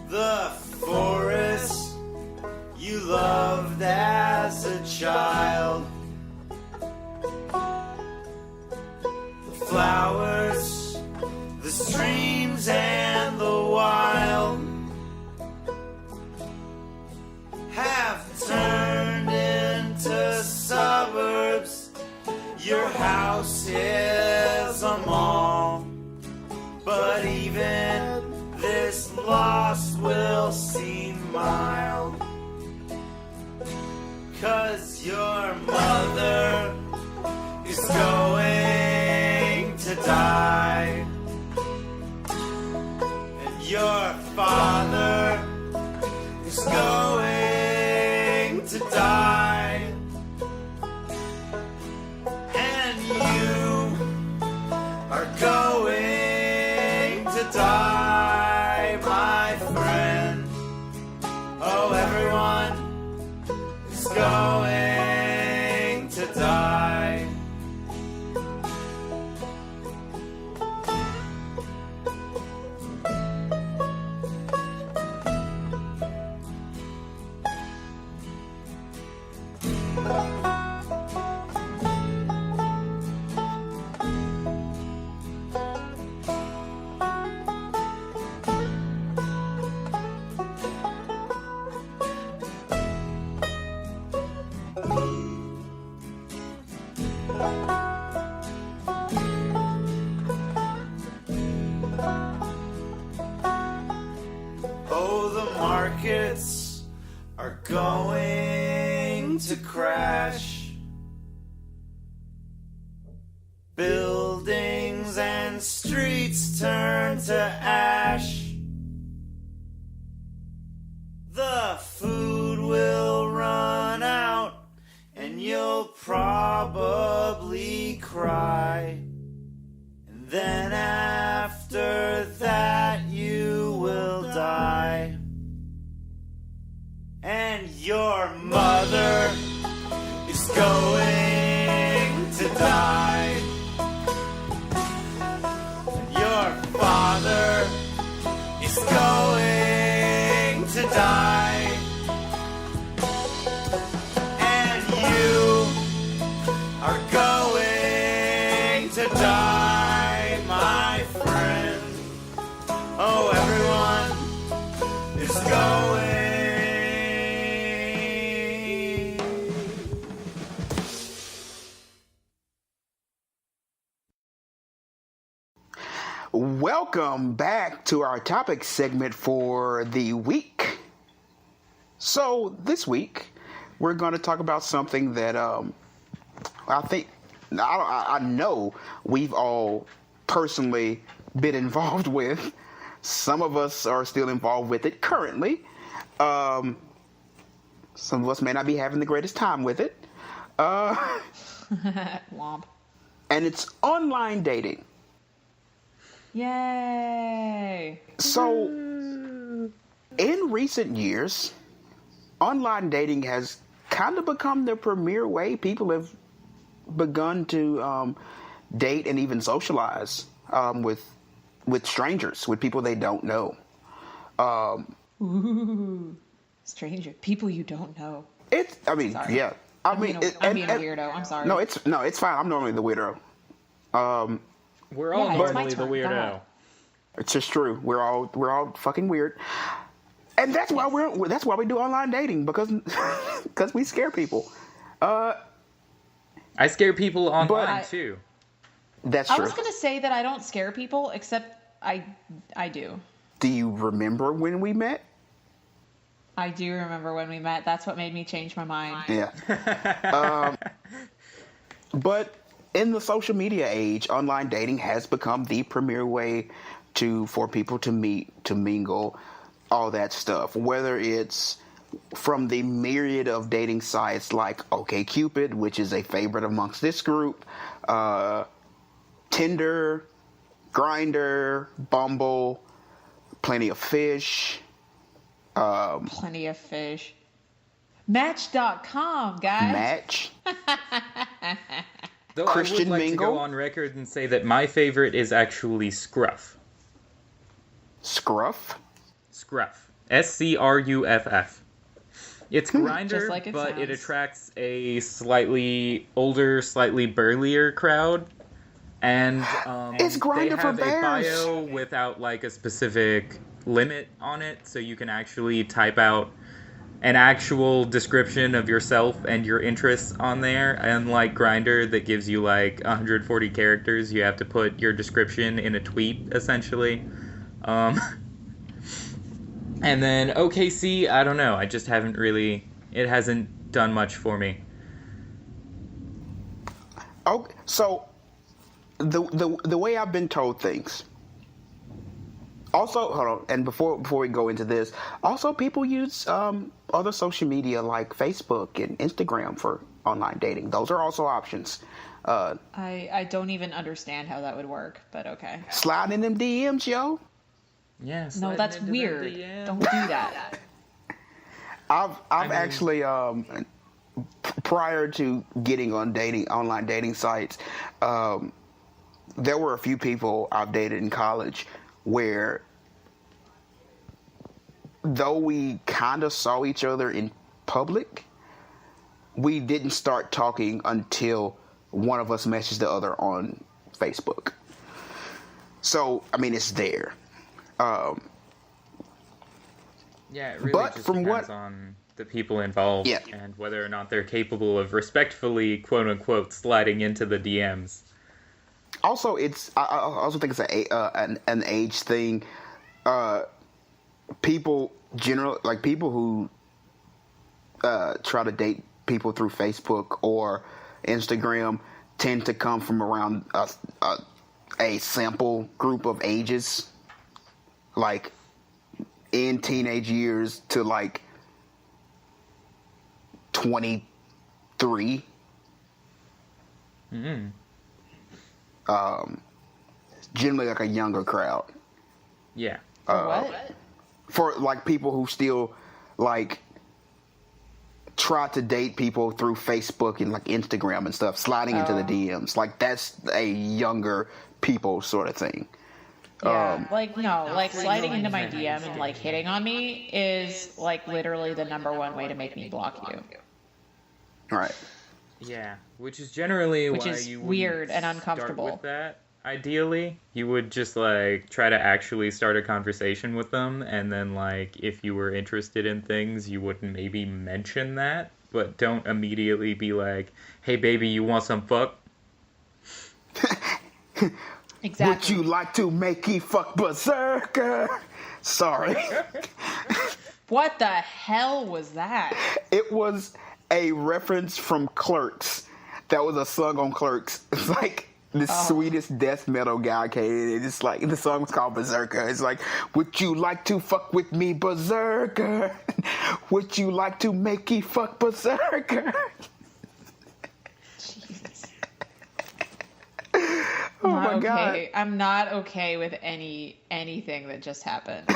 The forest you loved as a child, the flowers, the streams, and the wild have turned into suburbs. Your house is a mall, but even this loss will seem mild, 'cause your mother is going to die, and your father is going to die, and you are going to die, my friend. going to crash. Buildings and streets turn to ash. The food will run out and you'll probably cry. And then after that you will die. And your mother is going to die. And your father is going to die. And you are going to die, my friend. Oh, everyone is going. Welcome back to our topic segment for the week. So this week, we're going to talk about something that I know we've all personally been involved with. Some of us are still involved with it currently. Some of us may not be having the greatest time with it. Womp. And it's online dating. Yay! So, in recent years, online dating has kind of become the premier way people have begun to date and even socialize with strangers, with people they don't know. Ooh, stranger people you don't know. Sorry. Yeah. I'm being a weirdo. I'm sorry. No, it's fine. I'm normally the weirdo. We're all Yeah, it's my normally the turn. weirdo. God. It's just true. We're all fucking weird, and that's why we do online dating because we scare people. I scare people online too. That's I true. was gonna say that I don't scare people, except I do. Do you remember when we met? I do remember when we met. That's what made me change my mind. Yeah. But in the social media age, online dating has become the premier way for people to meet, to mingle, all that stuff. Whether it's from the myriad of dating sites like Cupid, which is a favorite amongst this group, Tinder, Grindr, Bumble, Plenty of Fish. Plenty of fish. Match.com, guys. Match. Though Christian I would like Mingle? to go on record and say that my favorite is actually Scruff. Scruff? Scruff. Scruff. It's Grindr, Just like it but it sounds. attracts a slightly older, slightly burlier crowd. And It's Grindr they for have a bears. bio without like a specific limit on it, so you can actually type out an actual description of yourself and your interests on there. Unlike Grindr that gives you like 140 characters, you have to put your description in a tweet, essentially. And then OKC, I don't know. I just haven't really... It hasn't done much for me. Oh, so the way I've been told things. Also, hold on, and before we go into this, also people use other social media like Facebook and Instagram for online dating. Those are also options. I don't even understand how that would work, but okay. Slide in them DMs, yo. Yes. No, that's weird. Don't do that. I've actually prior to getting on online dating sites, there were a few people I've dated in college where, though we kind of saw each other in public, we didn't start talking until one of us messaged the other on Facebook. So, I mean, it's there. Yeah, it really But just from depends what- on the people involved Yeah. and whether or not they're capable of respectfully, quote-unquote, sliding into the DMs. Also, I also think it's an age thing. People who try to date people through Facebook or Instagram tend to come from around a sample group of ages, like in teenage years to like 23. Generally like a younger crowd. Yeah. What? For like people who still like try to date people through Facebook and like Instagram and stuff, sliding into the DMs. Like that's a younger people sort of thing. Yeah, like sliding into my DM and like hitting on me is like literally the number one way to make me block you. Right. Yeah, which is generally Which why is you weird and start uncomfortable. with that. Ideally, you would just like try to actually start a conversation with them, and then like if you were interested in things, you would maybe mention that, but don't immediately be like, "Hey, baby, you want some fuck?" Exactly. Would you like to make me fuck berserker? Sorry. What the hell was that? It was a reference from Clerks. That was a song on Clerks. It's like the sweetest death metal guy came in. It's like the song was called Berserker. It's like, would you like to fuck with me, Berserker? Would you like to make me fuck Berserker? Jesus. Oh my God. I'm not okay with anything that just happened.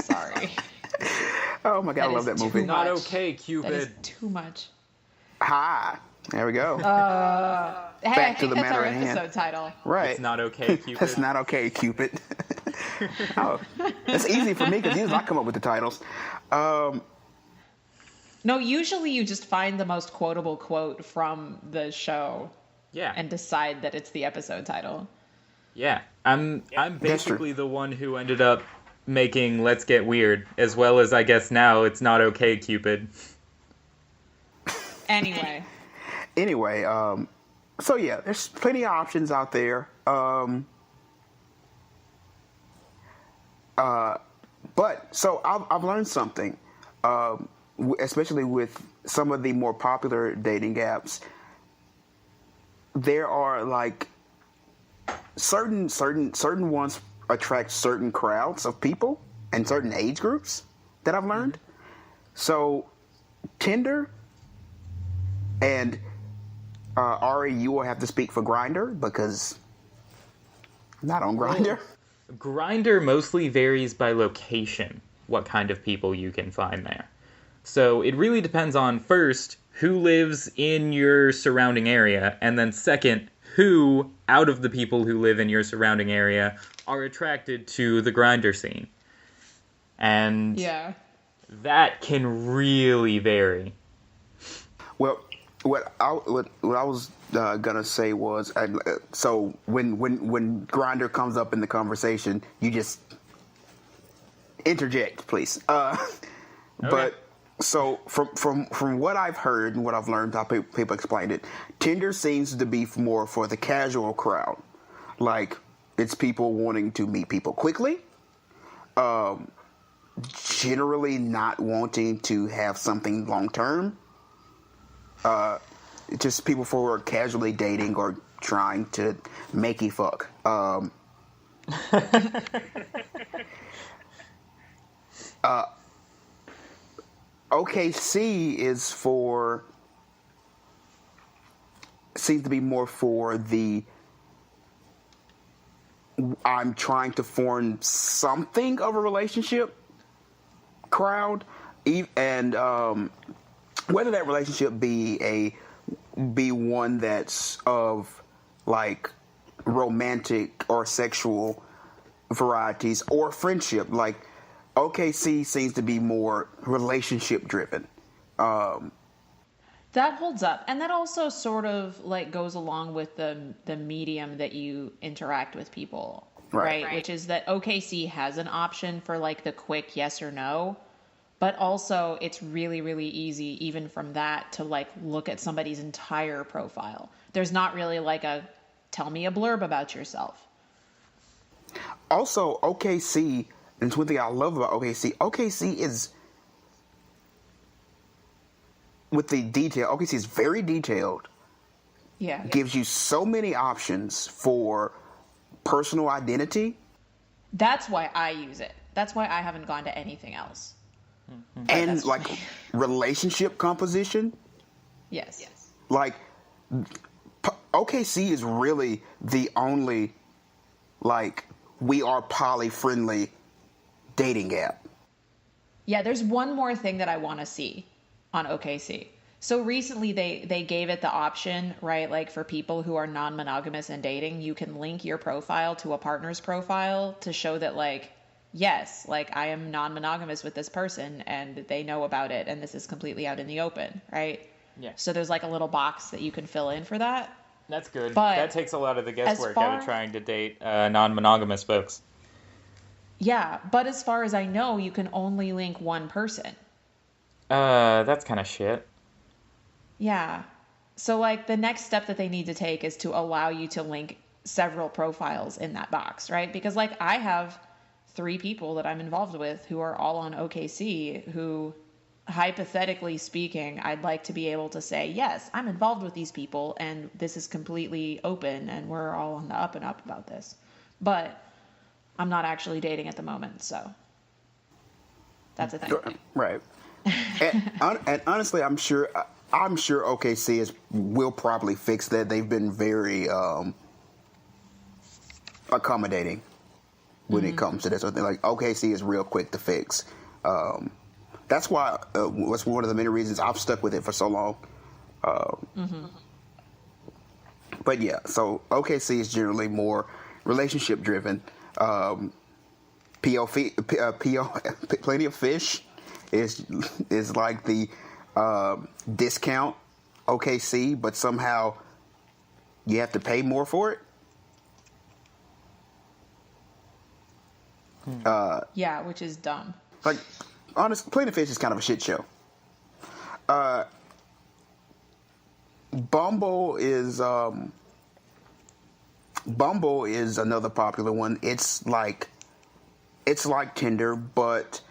Sorry. Oh my God, I love that movie. Not much. okay, Cupid. That is too much. Hi. There we go. Hey, Back to the that's matter our at hand. episode title. Right. It's not okay, Cupid. That's not okay, Cupid. Oh, it's easy for me because usually I come up with the titles. No, usually you just find the most quotable quote from the show Yeah. and decide that it's the episode title. Yeah, I'm basically the one who ended up making Let's Get Weird, as well as I guess now it's Not Okay, Cupid. Anyway. So yeah, there's plenty of options out there. But so I've learned something, especially with some of the more popular dating apps. There are like certain ones attract certain crowds of people and certain age groups that I've learned. So Tinder and Ari, you will have to speak for Grindr because I'm not on Grindr. Grindr mostly varies by location, what kind of people you can find there. So it really depends on, first, who lives in your surrounding area, and then second, who, out of the people who live in your surrounding area, are attracted to the Grindr scene. And Yeah. that can really vary. Well, what I was gonna say was, so when Grindr comes up in the conversation, you just interject, please. But so from what I've heard and what I've learned, how people explained it, Tinder seems to be more for the casual crowd. Like it's people wanting to meet people quickly. Generally not wanting to have something long term. Just people who are casually dating or trying to make you fuck. OKC seems to be more for the I'm trying to form something of a relationship crowd, and whether that relationship be one that's of like romantic or sexual varieties or friendship. Like OKC seems to be more relationship driven. That holds up. And that also sort of like goes along with the medium that you interact with people. Right? Which is that OKC has an option for like the quick yes or no. But also, it's really, really easy, even from that, to like look at somebody's entire profile. There's not really like a tell me a blurb about yourself. Also, OKC, and it's one thing I love about OKC. OKC is with the detail. OKC is very detailed. Yeah. Gives you so many options for personal identity. That's why I use it. That's why I haven't gone to anything else. And like relationship composition. Yes. Like OKC is really the only like we are poly friendly dating app. Yeah, there's one more thing that I want to see on OKC. So recently they gave it the option, right? Like for people who are non-monogamous and dating, you can link your profile to a partner's profile to show that like, yes, like I am non-monogamous with this person and they know about it and this is completely out in the open, right? Yeah. So there's like a little box that you can fill in for that. That's good. But that takes a lot of the guesswork far- out of trying to date non-monogamous folks. Yeah, but as far as I know, you can only link one person. That's kind of shit. Yeah. So like the next step that they need to take is to allow you to link several profiles in that box, right? Because like I have 3 people that I'm involved with who are all on OKC who, hypothetically speaking, I'd like to be able to say, yes, I'm involved with these people and this is completely open and we're all on the up and up about this. But I'm not actually dating at the moment, so that's a thing. Right. and honestly, I'm sure OKC will probably fix that. They've been very accommodating when it comes to this. Like OKC is real quick to fix. That's why was one of the many reasons I've stuck with it for so long. But yeah, so OKC is generally more relationship driven. Plenty of fish is like the discount OKC, but somehow you have to pay more for it. Yeah, which is dumb. Like, honestly, Plenty of Fish is kind of a shit show. Bumble is another popular one. It's like Tinder, but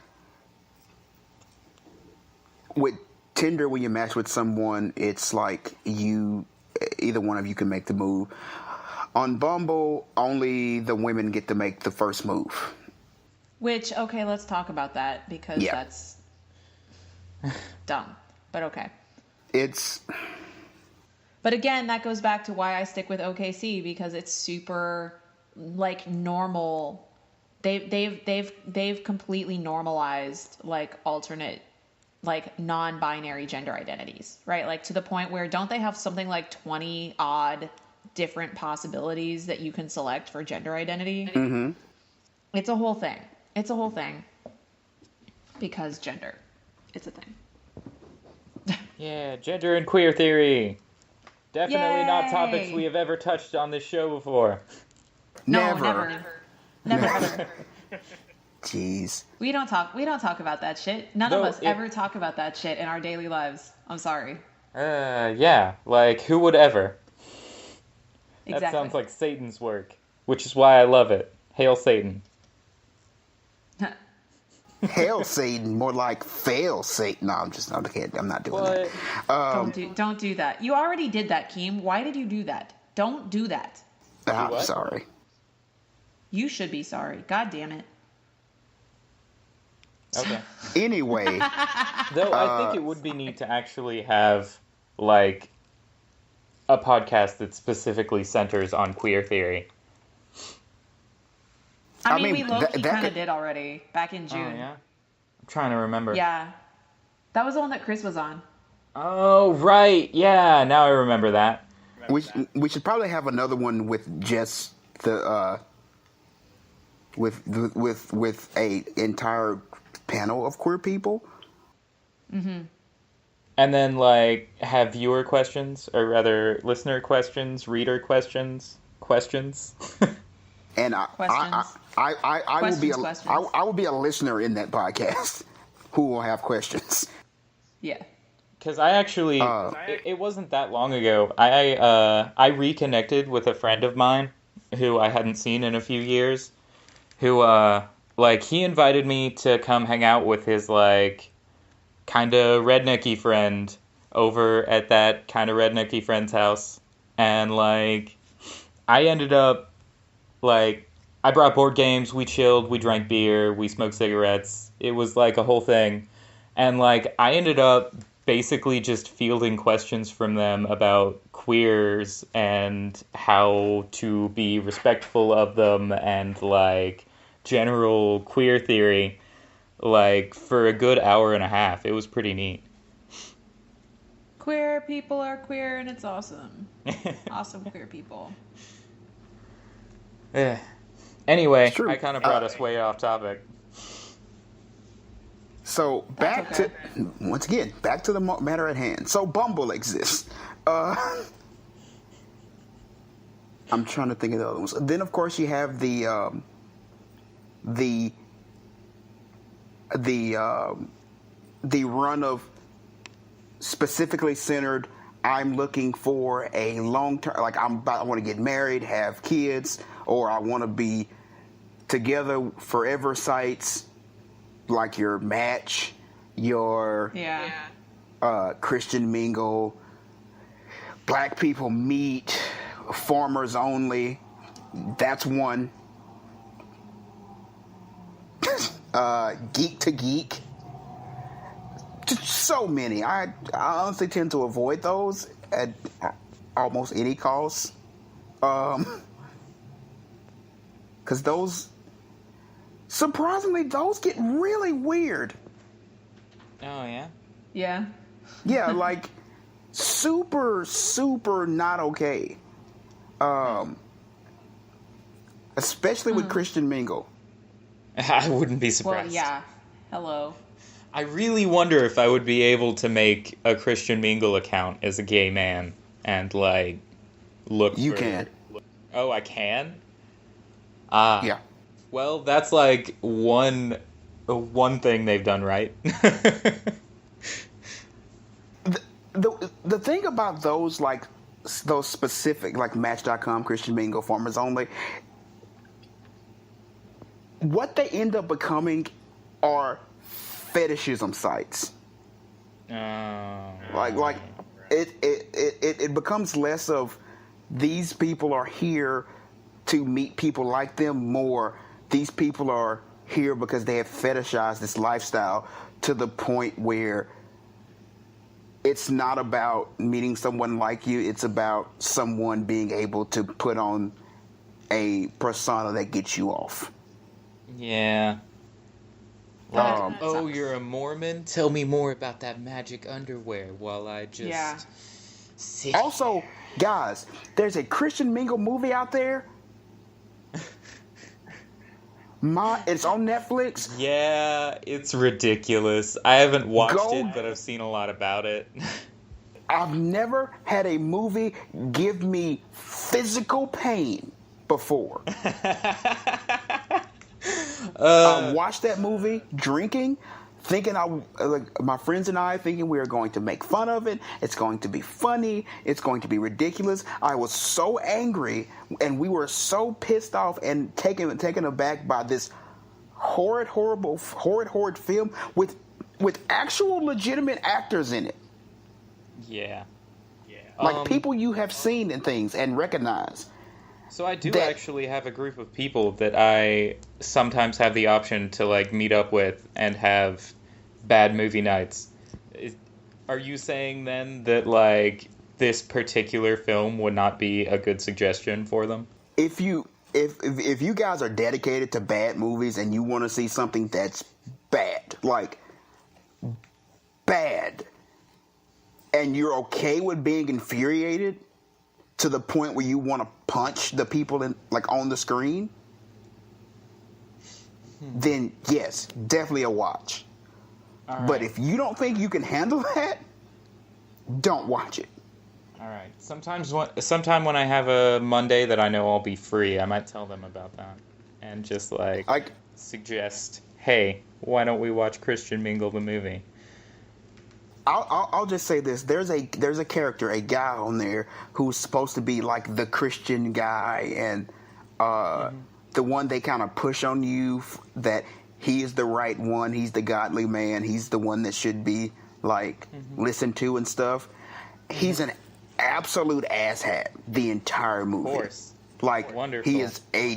with Tinder, when you match with someone, it's like either one of you can make the move. On Bumble, only the women get to make the first move. Which, okay, let's talk about that because Yeah. that's dumb, but okay. But again, that goes back to why I stick with OKC because it's super like normal. They've completely normalized like alternate, like non-binary gender identities, right? Like to the point where don't they have something like 20 odd different possibilities that you can select for gender identity? Mm-hmm. It's a whole thing. It's a whole thing because gender, it's a thing. Yeah, gender and queer theory. Definitely not Yay! topics we have ever touched on this show before. No, Never. never. Jeez. We don't talk about that shit. None No, of us ever talk about that shit in our daily lives. I'm sorry. Yeah, like who would ever? That Exactly. sounds like Satan's work, which is why I love it. Hail Satan. Hail Satan, more like fail Satan. No, I'm kidding. I'm not doing that. Don't do that. You already did that, Keem. Why did you do that? Don't do that. I'm what? sorry. You should be sorry. God damn it. Okay. Anyway, Though I think it would be neat to actually have, like, a podcast that specifically centers on queer theory. I mean, mean, we low-key that kind of could- did already back in June. Oh, yeah? I'm trying to remember. Yeah. That was the one that Chris was on. Oh, right. Yeah, now I remember that. we should probably have another one with just the with a entire panel of queer people. Mm-hmm. And then, like, have viewer questions, or rather, listener questions, reader questions. And I will be Questions. I will be a listener in that podcast who will have questions. Yeah. Because I actually, it wasn't that long ago. I reconnected with a friend of mine who I hadn't seen in a few years. Who, like, he invited me to come hang out with his, like, kind of rednecky friend over at that kind of rednecky friend's house, and like I ended up like I brought board games, we chilled, we drank beer, we smoked cigarettes. It was like a whole thing. And like I ended up basically just fielding questions from them about queers and how to be respectful of them and like general queer theory like for a good hour and a half. It was pretty neat. Queer people are queer and it's awesome. Awesome queer people. Anyway, It's true. I kind of brought us way off topic. So back That's okay. to once again back to the matter at hand. So Bumble exists. I'm trying to think of the other ones. Then of course you have the run of specifically centered. I'm looking for a long term, like I want to get married, have kids, or I want to be together forever sites, like your Match, your Christian Mingle, Black People Meet, Farmers Only. That's one. Geek to Geek. Just so many. I honestly tend to avoid those at almost any cost. Because those, surprisingly, those get really weird. Oh, yeah? Yeah. Yeah, like super, super not okay. Especially with Christian Mingle. I wouldn't be Well, surprised. yeah. Hello. I really wonder if I would be able to make a Christian Mingle account as a gay man and, like, look You for... can. Oh, I can? Ah. Yeah. Well, that's, like, one thing they've done right. The thing about those, like, those specific, like Match.com, Christian Mingle, Farmers Only, what they end up becoming are fetishism sites. Like it becomes less of these people are here to meet people like them, more these people are here because they have fetishized this lifestyle to the point where it's not about meeting someone like you, it's about someone being able to put on a persona that gets you off. Yeah. That Oh, sucks. you're a Mormon? Tell me more about that magic underwear while I just sit. Also, guys, there's a Christian Mingle movie out there. It's on Netflix. Yeah, it's ridiculous. I haven't watched Go- it, but I've seen a lot about it. I've never had a movie give me physical pain before. I watched that movie drinking, thinking my friends and I thinking we were going to make fun of it. It's going to be funny. It's going to be ridiculous. I was so angry, and we were so pissed off and taken aback by this horrid film with actual legitimate actors in it, Yeah. like people you have seen in things and recognize. So I do actually have a group of people that I sometimes have the option to like meet up with and have bad movie nights. Are you saying then that like this particular film would not be a good suggestion for them? If you guys are dedicated to bad movies and you want to see something that's bad, like bad, and you're okay with being infuriated to the point where you want to punch the people in, like, on the screen, then yes, definitely a watch. All right. But if you don't think you can handle that, don't watch it. All right. Sometime when I have a Monday that I know I'll be free, I might tell them about that and just like suggest, hey, why don't we watch Christian Mingle the movie? I'll just say this: there's a character, a guy on there who's supposed to be like the Christian guy, and the one they kind of push on you that he is the right one, he's the godly man, he's the one that should be like listen to and stuff. He's an absolute asshat the entire movie. Of course. Like Wonderful. he is a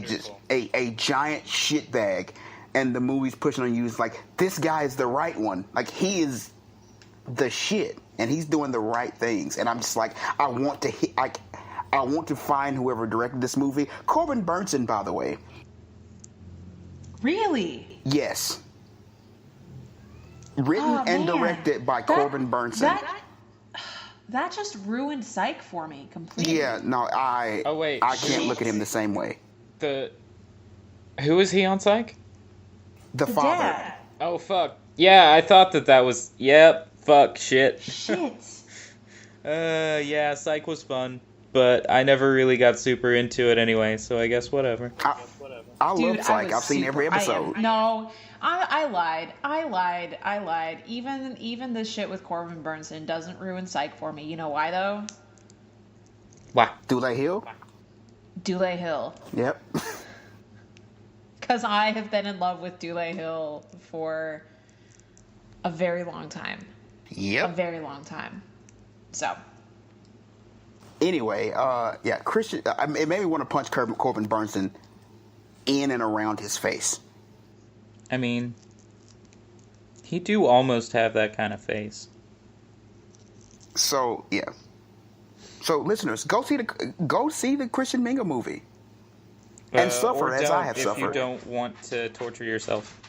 giant shitbag, and the movie's pushing on you is like, this guy is the right one. Like he is the shit, and he's doing the right things. And I'm just like, I want to find whoever directed this movie. Corbin Burnson, by the way. Really? Yes. Written and directed by Corbin Burnson. That just ruined Psych for me completely. Yeah, no, I can't look at him the same way. Who is he on Psych? The father. Dad. Oh, fuck. Yeah, I thought that was... Yep, fuck, shit. Shit. Yeah, Psych was fun, but I never really got super into it anyway, so I guess whatever. I love Psych. I've seen every episode. I lied. Even the shit with Corbin Burnson doesn't ruin Psych for me. You know why, though? Why? Dule Hill? Dule Hill. Yep. Because I have been in love with Dule Hill for a very long time. Yep. A very long time. So. Anyway, yeah, Christian. It made me want to punch Corbin Burnson in and around his face. I mean, he do almost have that kind of face. So yeah. So listeners, go see the Christian Mingle movie, and suffer as I have suffered. If you don't want to torture yourself,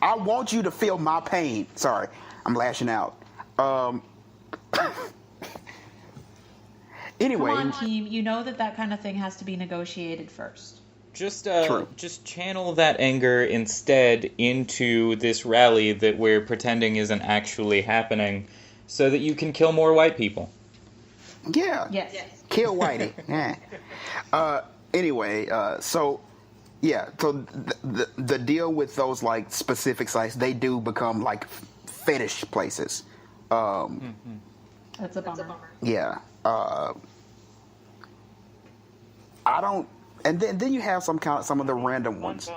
I want you to feel my pain. Sorry, I'm lashing out. Anyway, Come on, Keem. You know that kind of thing has to be negotiated first. just channel that anger instead into this rally that we're pretending isn't actually happening, so that you can kill more white people. Yeah. Yes. Kill Whitey. Yeah. Anyway, so yeah, so the deal with those like specific sites, they do become like fetish places. That's a bummer. Yeah. I don't. And then you have some of the random ones.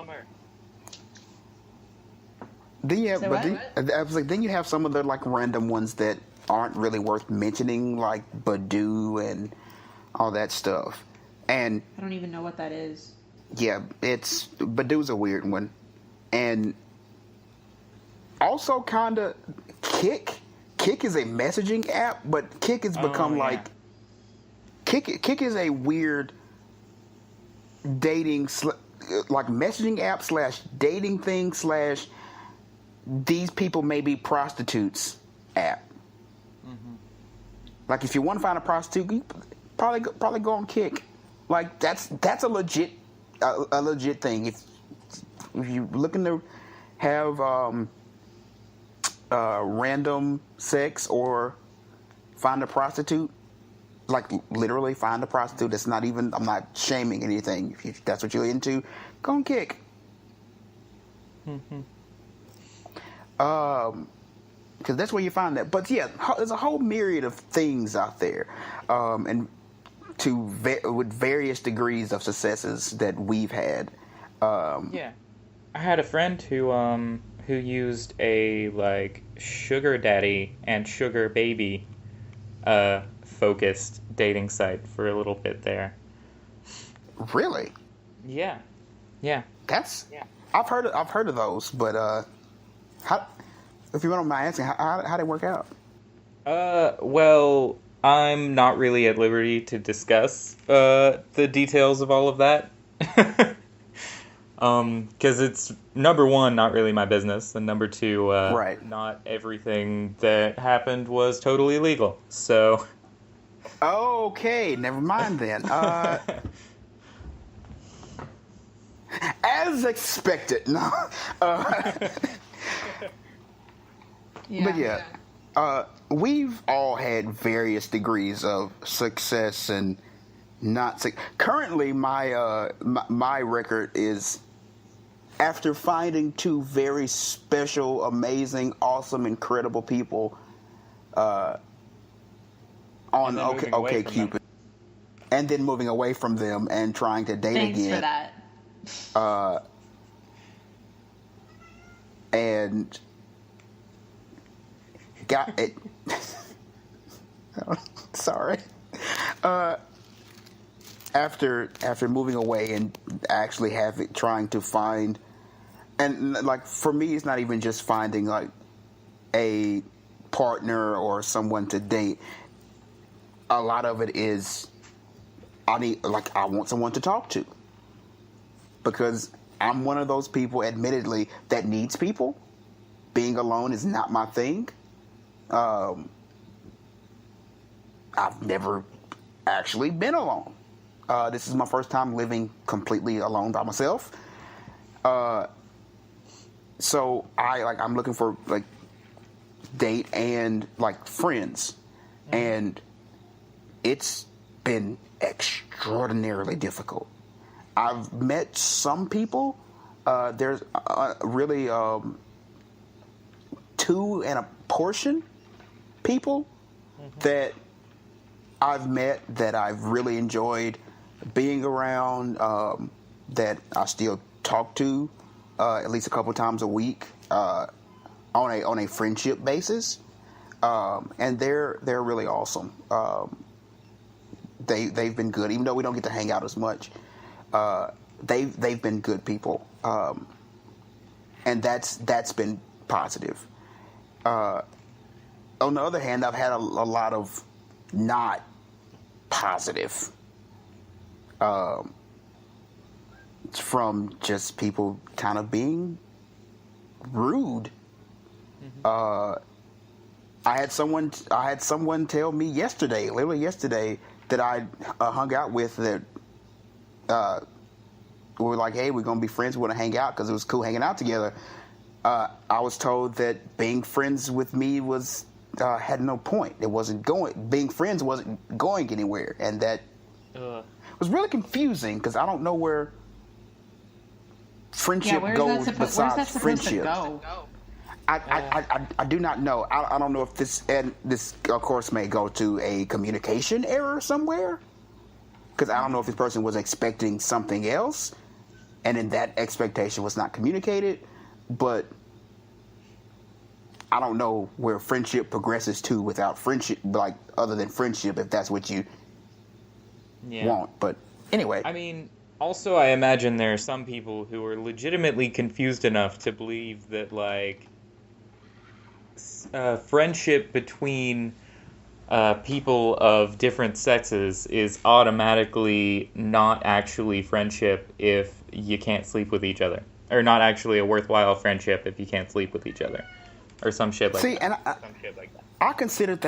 Then you have, I was like, then you have some of the like random ones that aren't really worth mentioning, like Badoo and all that stuff. And I don't even know what that is. yeah, Badoo's a weird one, and also kind of Kik. Kik is a messaging app, but Kik has become like Kik is a weird dating like messaging app / dating thing / these people may be prostitutes app. Like if you want to find a prostitute, you probably go on Kik. Like that's a legit thing. If you're looking to have random sex or find a prostitute, like literally find a prostitute. That's not even. I'm not shaming anything. If that's what you're into, go on Kik. Because that's where you find that. But yeah, there's a whole myriad of things out there, and with various degrees of successes that we've had. Yeah, I had a friend who used a like sugar daddy and sugar baby focused dating site for a little bit there. Really? Yeah. I've heard of those, but how? If you don't mind asking, how did it work out? Well, I'm not really at liberty to discuss the details of all of that. Because it's, number one, not really my business, and number two, right. Not everything that happened was totally legal, so... Okay, never mind then. As expected, no. But yeah, we've all had various degrees of success and not. Currently, my record is, after finding two very special, amazing, awesome, incredible people on OK Cupid, and then moving away from them and trying to date Thanks again. for that. And got it. Sorry. After moving away and actually trying to find, and like for me, it's not even just finding like a partner or someone to date. A lot of it is I want someone to talk to, because I'm one of those people, admittedly, that needs people. Being alone is not my thing. I've never actually been alone. This is my first time living completely alone by myself. So I'm looking for like date and like friends, and it's been extraordinarily difficult. I've met some people. There's really two and a portion people that I've met that I've really enjoyed being around, that I still talk to at least a couple times a week on a friendship basis, and they're really awesome. They've been good, even though we don't get to hang out as much. They've been good people, and that's been positive. On the other hand, I've had a lot of not positive, from just people kind of being rude. I had someone tell me literally yesterday, that I hung out with, that we were like, hey, we're gonna be friends, we want to hang out because it was cool hanging out together. I was told that being friends with me was had no point. Being friends wasn't going anywhere, and that was really confusing, because I don't know where friendship goes besides friendship. I do not know. I don't know if this of course may go to a communication error somewhere, because I don't know if this person was expecting something else, and then that expectation was not communicated. But I don't know where friendship progresses to without friendship, like other than friendship, if that's what you want. But anyway, I mean, also I imagine there are some people who are legitimately confused enough to believe that like friendship between people of different sexes is automatically not actually friendship if you can't sleep with each other, or not actually a worthwhile friendship if you can't sleep with each other, or some shit like that. And some shit like that. I considered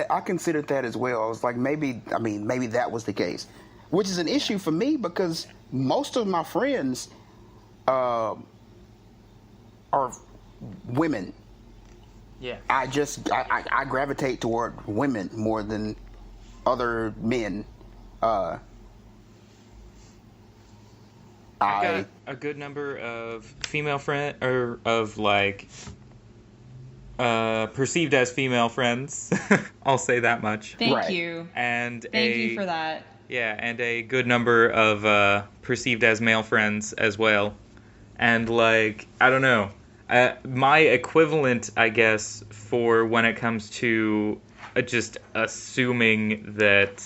that as well. I was like, maybe that was the case, which is an issue for me, because most of my friends are women. Yeah. I gravitate toward women more than other men. I got a good number of female friend, or of like perceived as female friends. I'll say that much. Thank you. And Thank you for that. Yeah, and a good number of perceived as male friends as well. And like, I don't know. My equivalent, I guess, for when it comes to just assuming that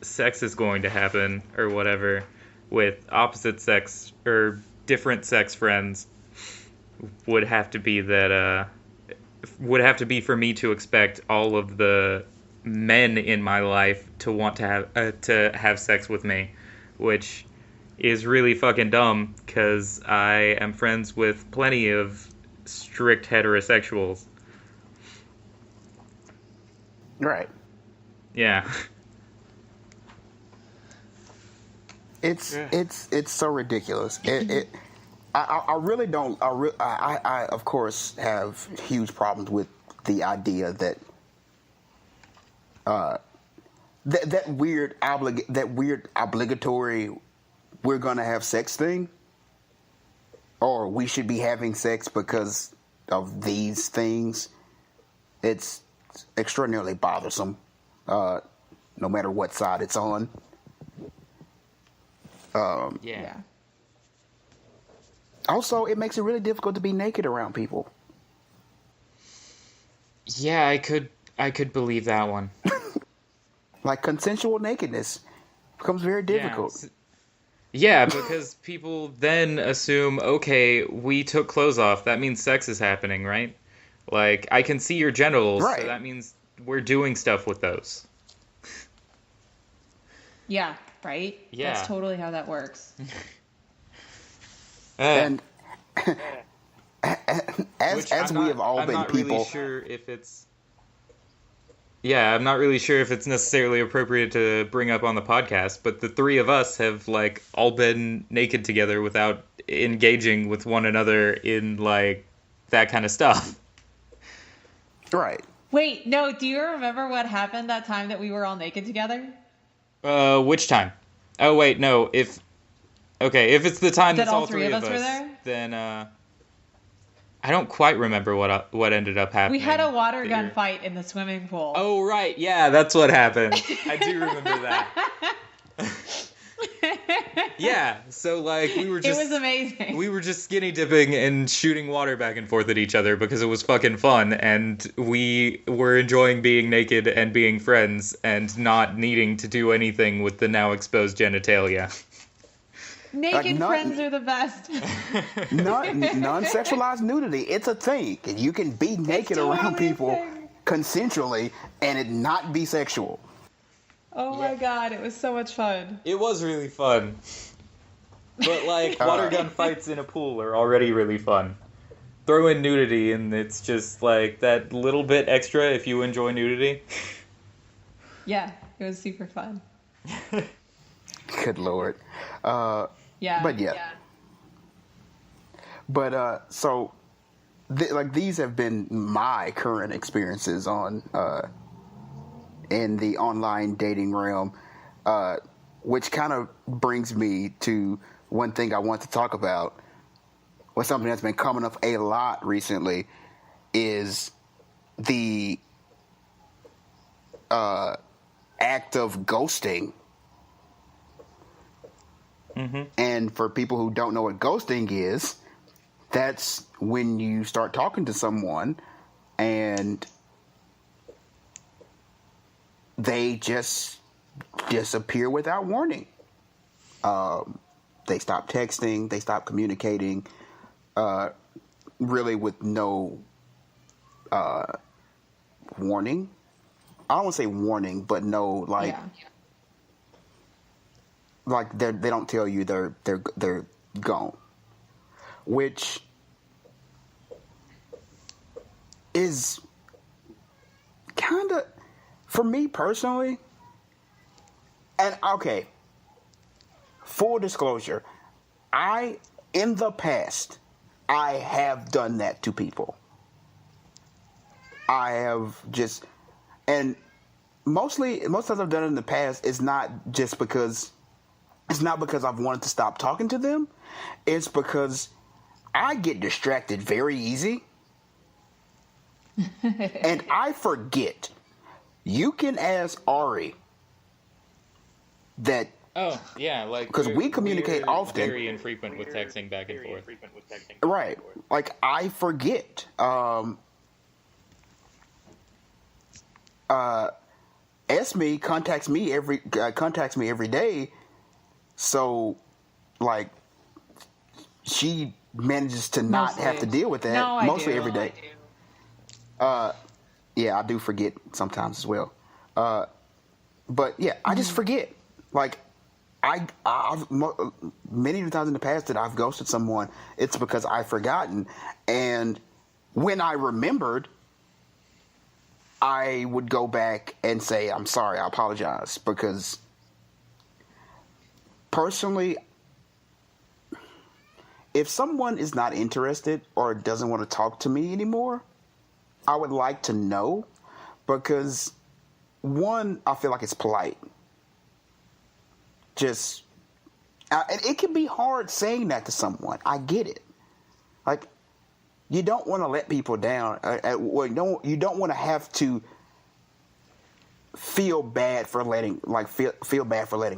sex is going to happen or whatever with opposite sex or different sex friends would have to be for me to expect all of the men in my life to want to have sex with me, which is really fucking dumb, because I am friends with plenty of strict heterosexuals. Right. Yeah. It's so ridiculous. I really don't. I of course have huge problems with the idea that that weird obligatory we're gonna have sex thing, or we should be having sex because of these things. It's extraordinarily bothersome, no matter what side it's on. Yeah. Also, it makes it really difficult to be naked around people. Yeah, I could believe that one. Like consensual nakedness becomes very difficult. Yeah, because people then assume, okay, we took clothes off. That means sex is happening, right? Like, I can see your genitals, Right. so that means we're doing stuff with those. Yeah, right? Yeah. That's totally how that works. And as I'm we have all I'm been not people, really sure if it's. Yeah, I'm not really sure if it's necessarily appropriate to bring up on the podcast, but the three of us have like all been naked together without engaging with one another in like that kind of stuff. right? Wait, no, do you remember what happened that time that we were all naked together? Which time? Oh wait, no. If it's the time That that's all all three of us were there? then I don't quite remember what ended up happening. We had a water gun there. fight in the swimming pool. Oh right, yeah, that's what happened. I do remember that. Yeah, so like we were just It was amazing. We were just skinny dipping and shooting water back and forth at each other because it was fucking fun, and we were enjoying being naked and being friends and not needing to do anything with the now exposed genitalia. Naked Like, friends are the best. Non-sexualized nudity, it's a thing. And you can be naked around totally a people thing. consensually and it not be sexual. Oh my god, it was so much fun. It was really fun. But like water gun fights in a pool are already really fun. Throw in nudity and it's just like that little bit extra if you enjoy nudity. Yeah, it was super fun. Good lord. Yeah. But yeah. But so like these have been my current experiences on in the online dating realm, which kind of brings me to one thing I want to talk about, or something that's been coming up a lot recently, is the act of ghosting. Mm-hmm. And for people who don't know what ghosting is, that's when you start talking to someone and they just disappear without warning. They stop texting, they stop communicating, really with no warning. I don't want to say warning, but no, like, like they don't tell you they're gone, which is kind of, for me personally. And okay, full disclosure, in the past, I have done that to people. I have just, and most times I've done it in the past, it's not because I've wanted to stop talking to them. It's because I get distracted very easy. And I forget. You can ask Ari that. Oh, yeah, like... Because we communicate often. Very infrequent with texting back and forth. Right. Like, I forget. Esmè contacts me every day. So, like, she manages to not have to deal with that mostly every day. Yeah, I do forget sometimes as well. But yeah, I just forget. Like, I've many times in the past that I've ghosted someone, it's because I've forgotten. And when I remembered, I would go back and say, I'm sorry, I apologize. Because personally, if someone is not interested or doesn't want to talk to me anymore, I would like to know, because one, I feel like it's polite. Just, and it can be hard saying that to someone. I get it. Like, you don't want to let people down. You don't want to have to feel bad for letting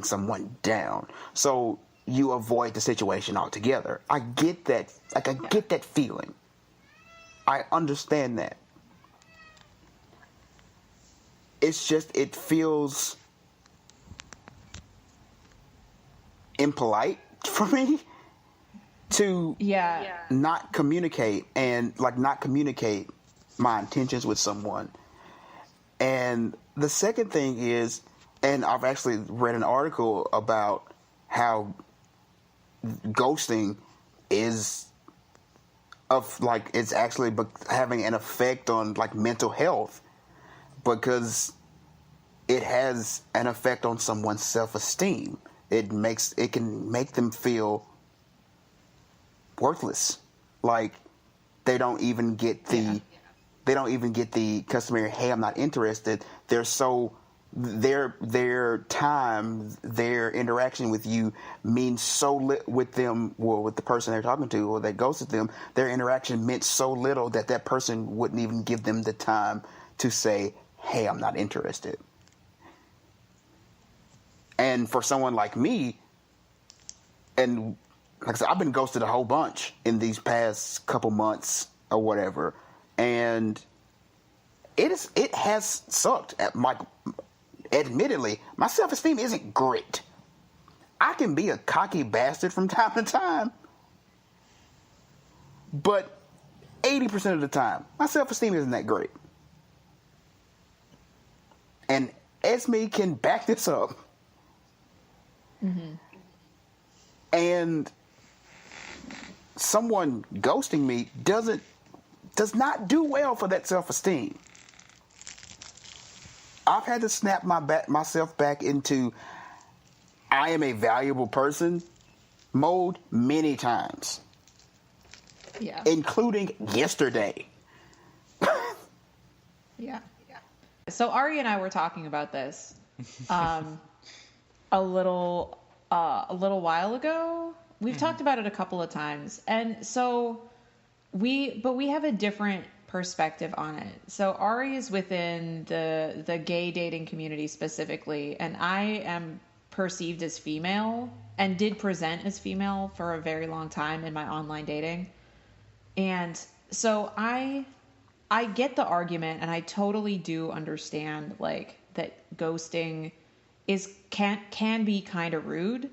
someone down. So you avoid the situation altogether. I get that. Like, I get that feeling. I understand that. it's just, it feels impolite for me to not communicate my intentions with someone. And the second thing is, and I've actually read an article about how ghosting is it's actually having an effect on like mental health, because it has an effect on someone's self-esteem. It can make them feel worthless. Like they don't even get the customary, hey, I'm not interested. They're so their time, their interaction with you means so with them, or with the person they're talking to, or that ghosted them. Their interaction meant so little that person wouldn't even give them the time to say, hey, I'm not interested. And for someone like me, and like I said, I've been ghosted a whole bunch in these past couple months or whatever, and it has sucked. Admittedly, my self-esteem isn't great. I can be a cocky bastard from time to time, but 80% of the time, my self-esteem isn't that great. And Esmè can back this up. Mm-hmm. And someone ghosting me does not do well for that self-esteem. I've had to snap myself back into I am a valuable person mode many times. Yeah. Including yesterday. Yeah. So Ari and I were talking about this a little while ago. We've talked about it a couple of times. And so we have a different perspective on it. So Ari is within the gay dating community specifically, and I am perceived as female and did present as female for a very long time in my online dating. And so I get the argument, and I totally do understand like that ghosting can be kind of rude.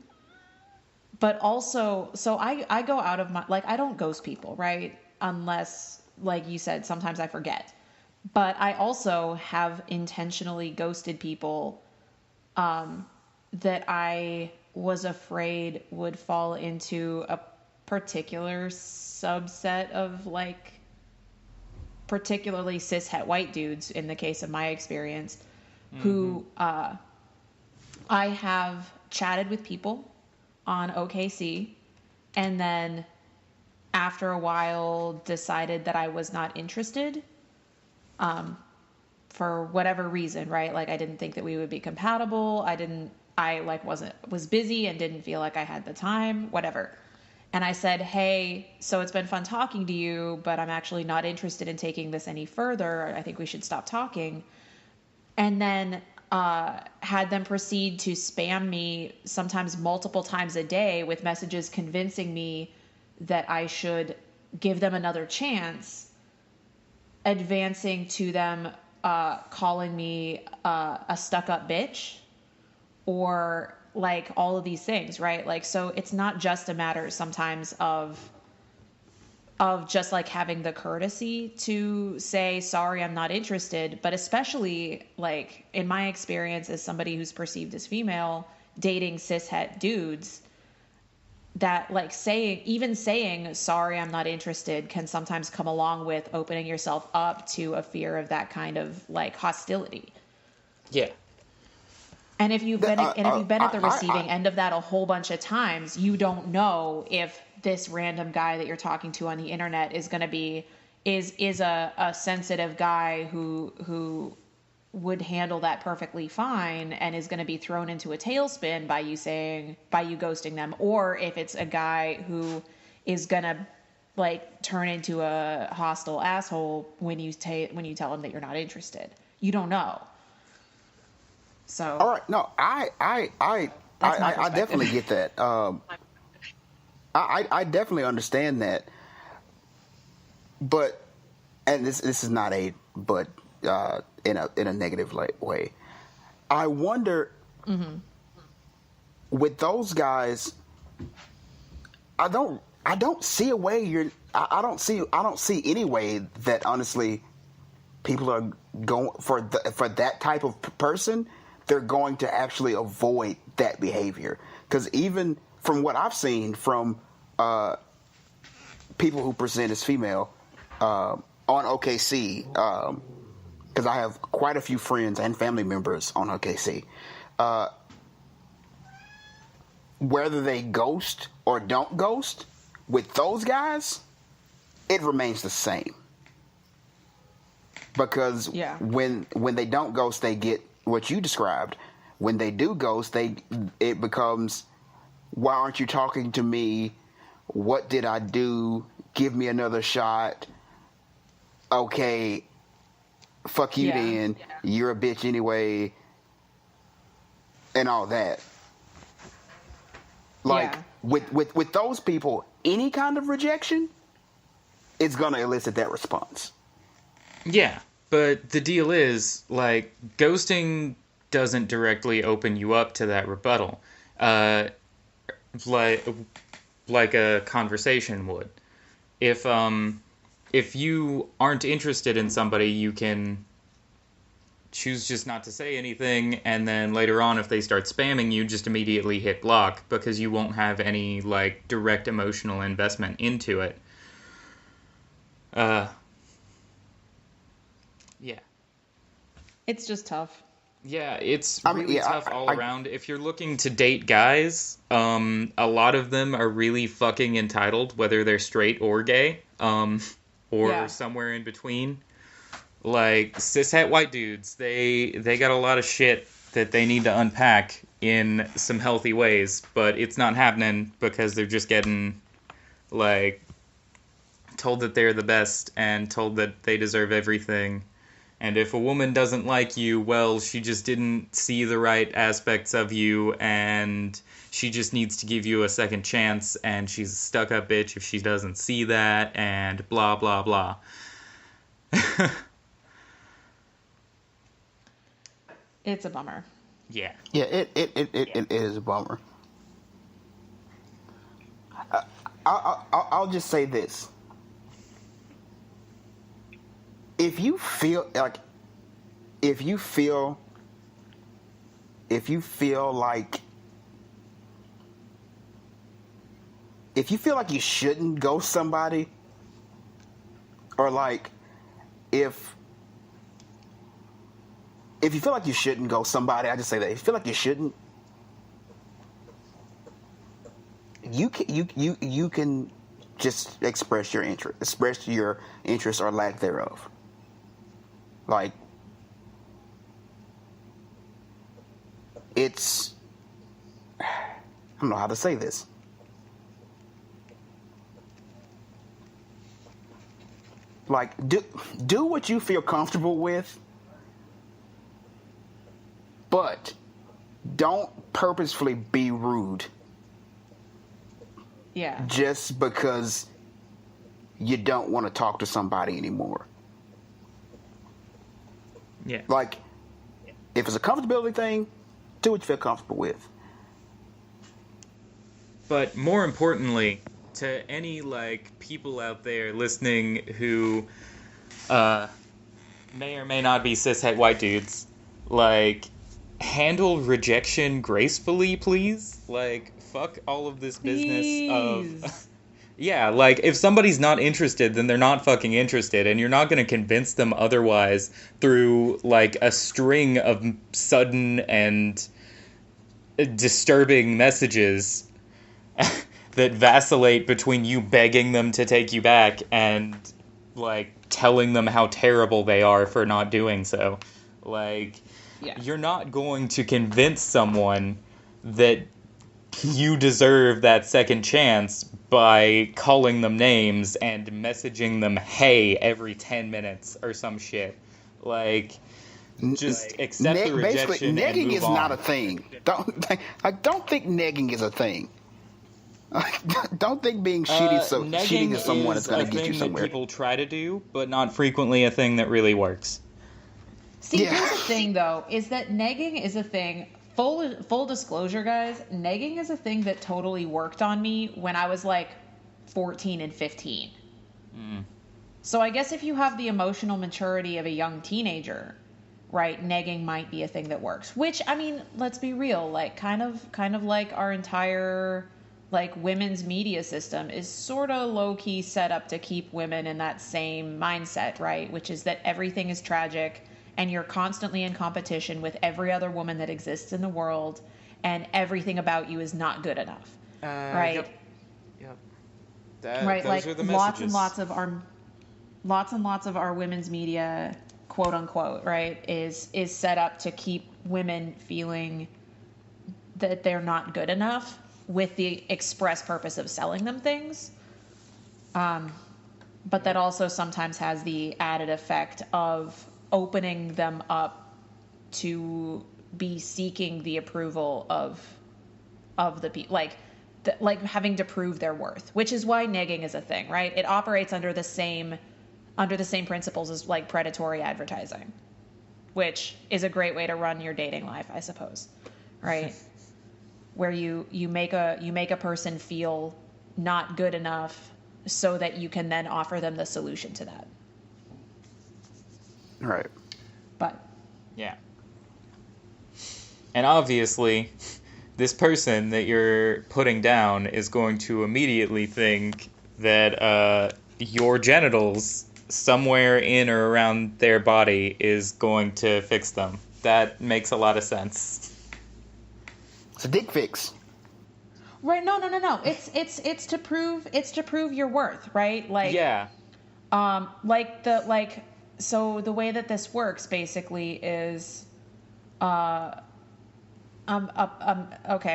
But also, so I go out of my, like, I don't ghost people, right? Unless, like you said, sometimes I forget. But I also have intentionally ghosted people that I was afraid would fall into a particular subset of, like, particularly cishet white dudes, in the case of my experience, who I have chatted with people on OKC, and then after a while decided that I was not interested for whatever reason, right? Like I didn't think that we would be compatible. I was busy and didn't feel like I had the time, whatever. And I said, hey, so it's been fun talking to you, but I'm actually not interested in taking this any further. I think we should stop talking. And then had them proceed to spam me sometimes multiple times a day with messages convincing me that I should give them another chance, advancing to them calling me a stuck-up bitch, or like all of these things, right? Like, so it's not just a matter sometimes of just like having the courtesy to say, sorry, I'm not interested. But especially like in my experience as somebody who's perceived as female dating cishet dudes, that like saying, sorry, I'm not interested can sometimes come along with opening yourself up to a fear of that kind of like hostility. Yeah. And if you've been at the receiving end of that a whole bunch of times, you don't know if this random guy that you're talking to on the internet is going to be is a sensitive guy who would handle that perfectly fine and is going to be thrown into a tailspin by you ghosting them, or if it's a guy who is going to like turn into a hostile asshole when you tell him that you're not interested. You don't know. So all right, no, I definitely get that. I definitely understand that. But, and this is not but in a negative way. I wonder with those guys. I don't see a way I don't see any way that honestly people are going for that type of person. They're going to actually avoid that behavior, because even from what I've seen from people who present as female on OKC, because I have quite a few friends and family members on OKC, whether they ghost or don't ghost, with those guys, it remains the same. Because when they don't ghost, they get what you described. When they do ghost, it becomes, why aren't you talking to me? What did I do? Give me another shot. Okay, fuck you then. You're a bitch anyway. And all that. Like, with those people, any kind of rejection is going to elicit that response. Yeah, but the deal is, like, ghosting doesn't directly open you up to that rebuttal, like a conversation would. If you aren't interested in somebody, you can choose just not to say anything, and then later on, if they start spamming you, just immediately hit block, because you won't have any, like, direct emotional investment into it. Yeah. It's just tough. Yeah, it's really tough all around. If you're looking to date guys, a lot of them are really fucking entitled, whether they're straight or gay, or somewhere in between. Like, cishet white dudes, they got a lot of shit that they need to unpack in some healthy ways, but it's not happening because they're just getting, like, told that they're the best and told that they deserve everything. And if a woman doesn't like you, well, she just didn't see the right aspects of you, and she just needs to give you a second chance, and she's a stuck-up bitch if she doesn't see that, and blah, blah, blah. It's a bummer. Yeah. Yeah, it is a bummer. I'll just say this. If you feel like you shouldn't ghost somebody, or like if you feel like you shouldn't ghost somebody, I just say that. If you feel like you shouldn't, you can just express your interest or lack thereof. Like, it's, I don't know how to say this. Like, do what you feel comfortable with, but don't purposefully be rude. Yeah. Just because you don't want to talk to somebody anymore. Yeah. Like, if it's a comfortability thing, do what you feel comfortable with. But more importantly, to any, like, people out there listening who may or may not be cishet white dudes, like, handle rejection gracefully, please. Like, fuck all of this business of... Yeah, like, if somebody's not interested, then they're not fucking interested, and you're not going to convince them otherwise through, like, a string of sudden and disturbing messages that vacillate between you begging them to take you back and, like, telling them how terrible they are for not doing so. Like, you're not going to convince someone that you deserve that second chance by calling them names and messaging them hey every 10 minutes or some shit. Like, just accept the rejection basically, and negging move is on. not a thing. Don't think negging is a thing. Don't think being cheating to someone is going to get you somewhere. That people try to do, but not frequently a thing that really works. See, Yeah. here's the thing, though, is that negging is a thing. Full disclosure, guys, negging is a thing that totally worked on me when I was like 14 and 15. So I guess if you have the emotional maturity of a young teenager, right, negging might be a thing that works. Which, I mean, let's be real, like kind of like our entire like women's media system is sort of low-key set up to keep women in that same mindset, right? Which is that everything is tragic and you're constantly in competition with every other woman that exists in the world and everything about you is not good enough. Right? Yep. Right, those like are the lots and messages. lots of our women's media, quote unquote, right, is set up to keep women feeling that they're not good enough with the express purpose of selling them things. But that also sometimes has the added effect of opening them up to be seeking the approval of the people, like having to prove their worth, which is why negging is a thing, right? It operates under the same principles as like predatory advertising, which is a great way to run your dating life, I suppose, right? Where you make a person feel not good enough so that you can then offer them the solution to that. Right. But Yeah. And obviously, this person that you're putting down is going to immediately think that your genitals somewhere in or around their body is going to fix them. That makes a lot of sense. It's a dick fix. right, no. It's to prove your worth, right? Like Yeah. So the way that this works basically is okay,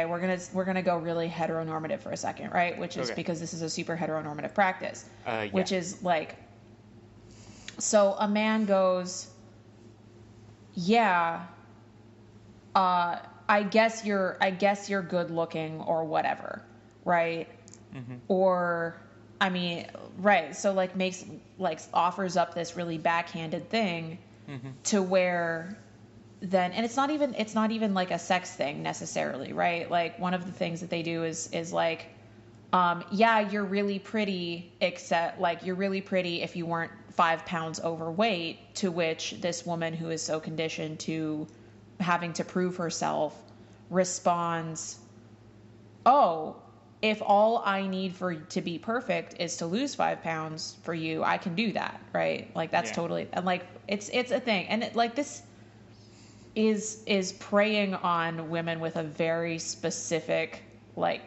we're gonna go really heteronormative for a second, right? Which is Okay. because this is a super heteronormative practice. Yeah. Which is like, so a man goes, yeah, I guess you're good looking or whatever, right? Mm-hmm. Or I mean, right, so like offers up this really backhanded thing to where then, and it's not even like a sex thing necessarily, right? Like one of the things that they do is like, yeah, you're really pretty, except like you're really pretty if you weren't 5 pounds overweight, to which this woman who is so conditioned to having to prove herself responds, oh, if all I need to be perfect is to lose 5 pounds for you, I can do that, right? Like that's totally, and like it's a thing, and like this is preying on women with a very specific like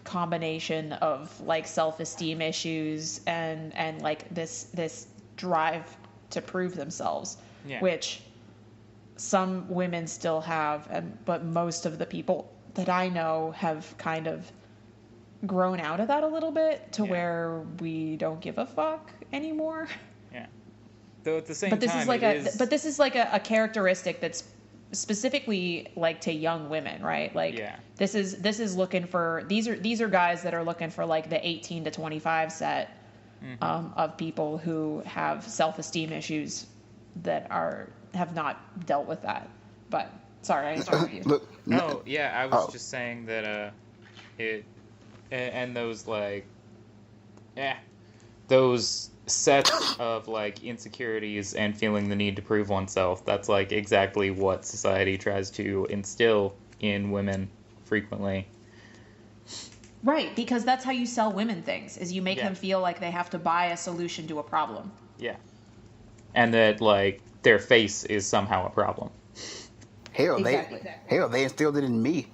combination of like self-esteem issues and like this drive to prove themselves, which some women still have, but most of the people that I know have kind of grown out of that a little bit to where we don't give a fuck anymore. Yeah. Though at the same But this time, is like a characteristic that's specifically like to young women, right? Like this is looking for, these are guys that are looking for like the 18 to 25 set of people who have self-esteem issues that have not dealt with that. But sorry, I interrupted you. Look, No, yeah, I was just saying that those like those sets of like insecurities and feeling the need to prove oneself, that's like exactly what society tries to instill in women frequently. Right, because that's how you sell women things, is you make them feel like they have to buy a solution to a problem. Yeah. And that like their face is somehow a problem. Hell, they instilled it in me.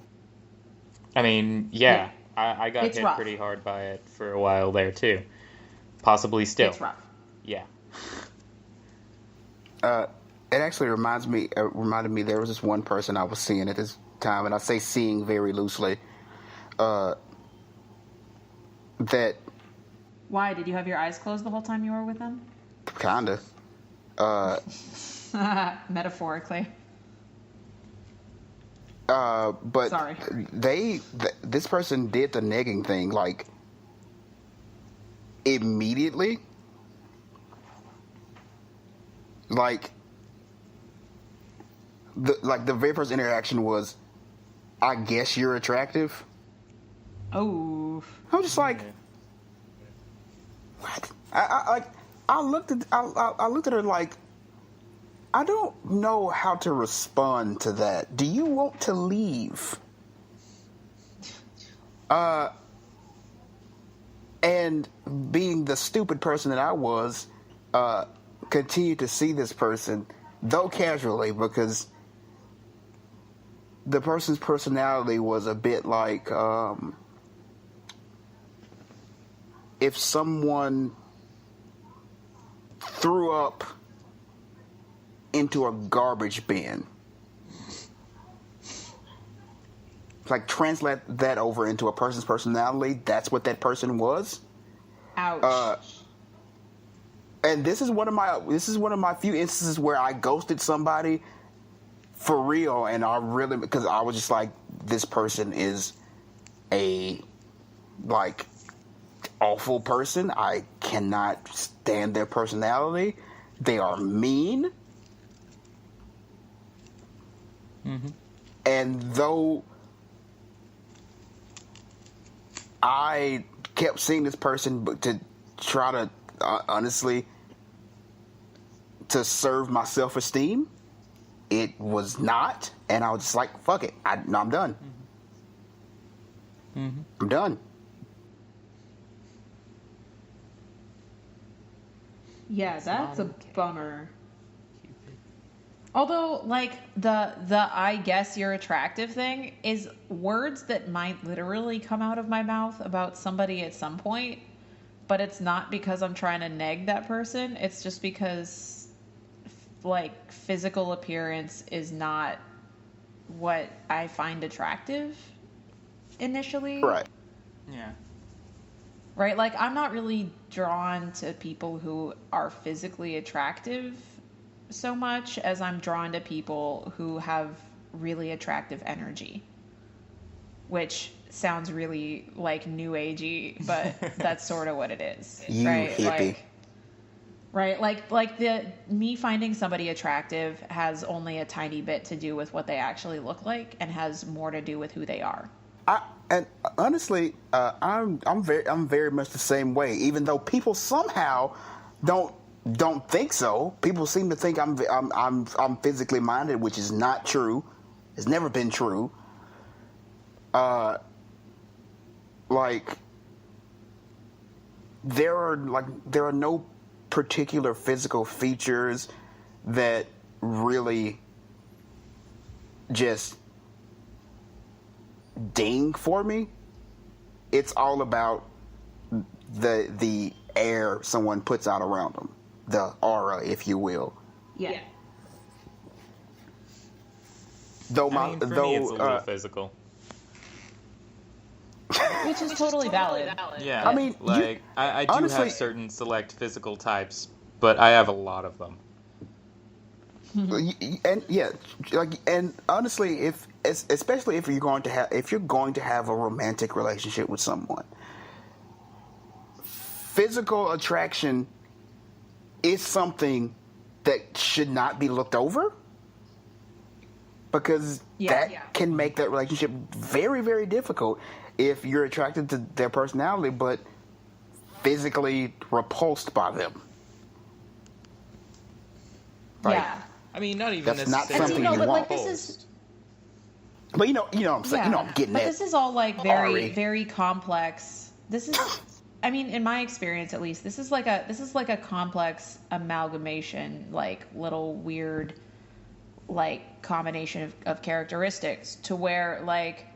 I mean, I got It's hit rough. pretty hard by it for a while there too. Possibly still. It's rough. Yeah. It actually reminded me there was this one person I was seeing at this time, and I say seeing very loosely. That Why? Did you have your eyes closed the whole time you were with them? kinda. Metaphorically. But Sorry. this person did the negging thing like immediately. Like the very first interaction was, I guess you're attractive. Oh. I'm just like, what? I looked at her like, I don't know how to respond to that. Do you want to leave? And being the stupid person that I was, continued to see this person, though casually, because the person's personality was a bit like, if someone threw up into a garbage bin. Like, translate that over into a person's personality. That's what that person was. Ouch. And this is one of my few instances where I ghosted somebody for real, and I really, because I was just like, this person is a like awful person. I cannot stand their personality. They are mean. Mm-hmm. And though I kept seeing this person, but to try to honestly to serve my self-esteem, it was not, and I was just like, fuck it, I'm done. Mm-hmm. I'm done. Yeah, that's a bummer. Although, like, the I guess you're attractive thing is words that might literally come out of my mouth about somebody at some point, but it's not because I'm trying to neg that person. It's just because, like, physical appearance is not what I find attractive initially. Right. Yeah. Right? Like, I'm not really drawn to people who are physically attractive so much as I'm drawn to people who have really attractive energy, which sounds really like new agey, but that's sort of what it is. You right? hippie. Like the me finding somebody attractive has only a tiny bit to do with what they actually look like and has more to do with who they are. And honestly, I'm very much the same way. Even though people somehow don't think so. People seem to think I'm physically minded, which is not true. It's never been true. Like there are no particular physical features that really just ding for me. It's all about the air someone puts out around them, the aura, if you will. Yeah. Though I mean, for me, it's a little physical. Which is totally valid. Yeah, I mean, like I do honestly, have certain select physical types, but I have a lot of them. and yeah, and honestly, especially if you're going to have a romantic relationship with someone, physical attraction is something that should not be looked over, because that can make that relationship very, very difficult if you're attracted to their personality but physically repulsed by them. Like, yeah. I mean, not even that's not necessarily. something you but want. like this is. But you know what I'm saying. You know I'm getting but at. this is all like Ari. very, very complex. This is, I mean, in my experience at least, this is like a complex amalgamation, like little weird, like combination of characteristics to where like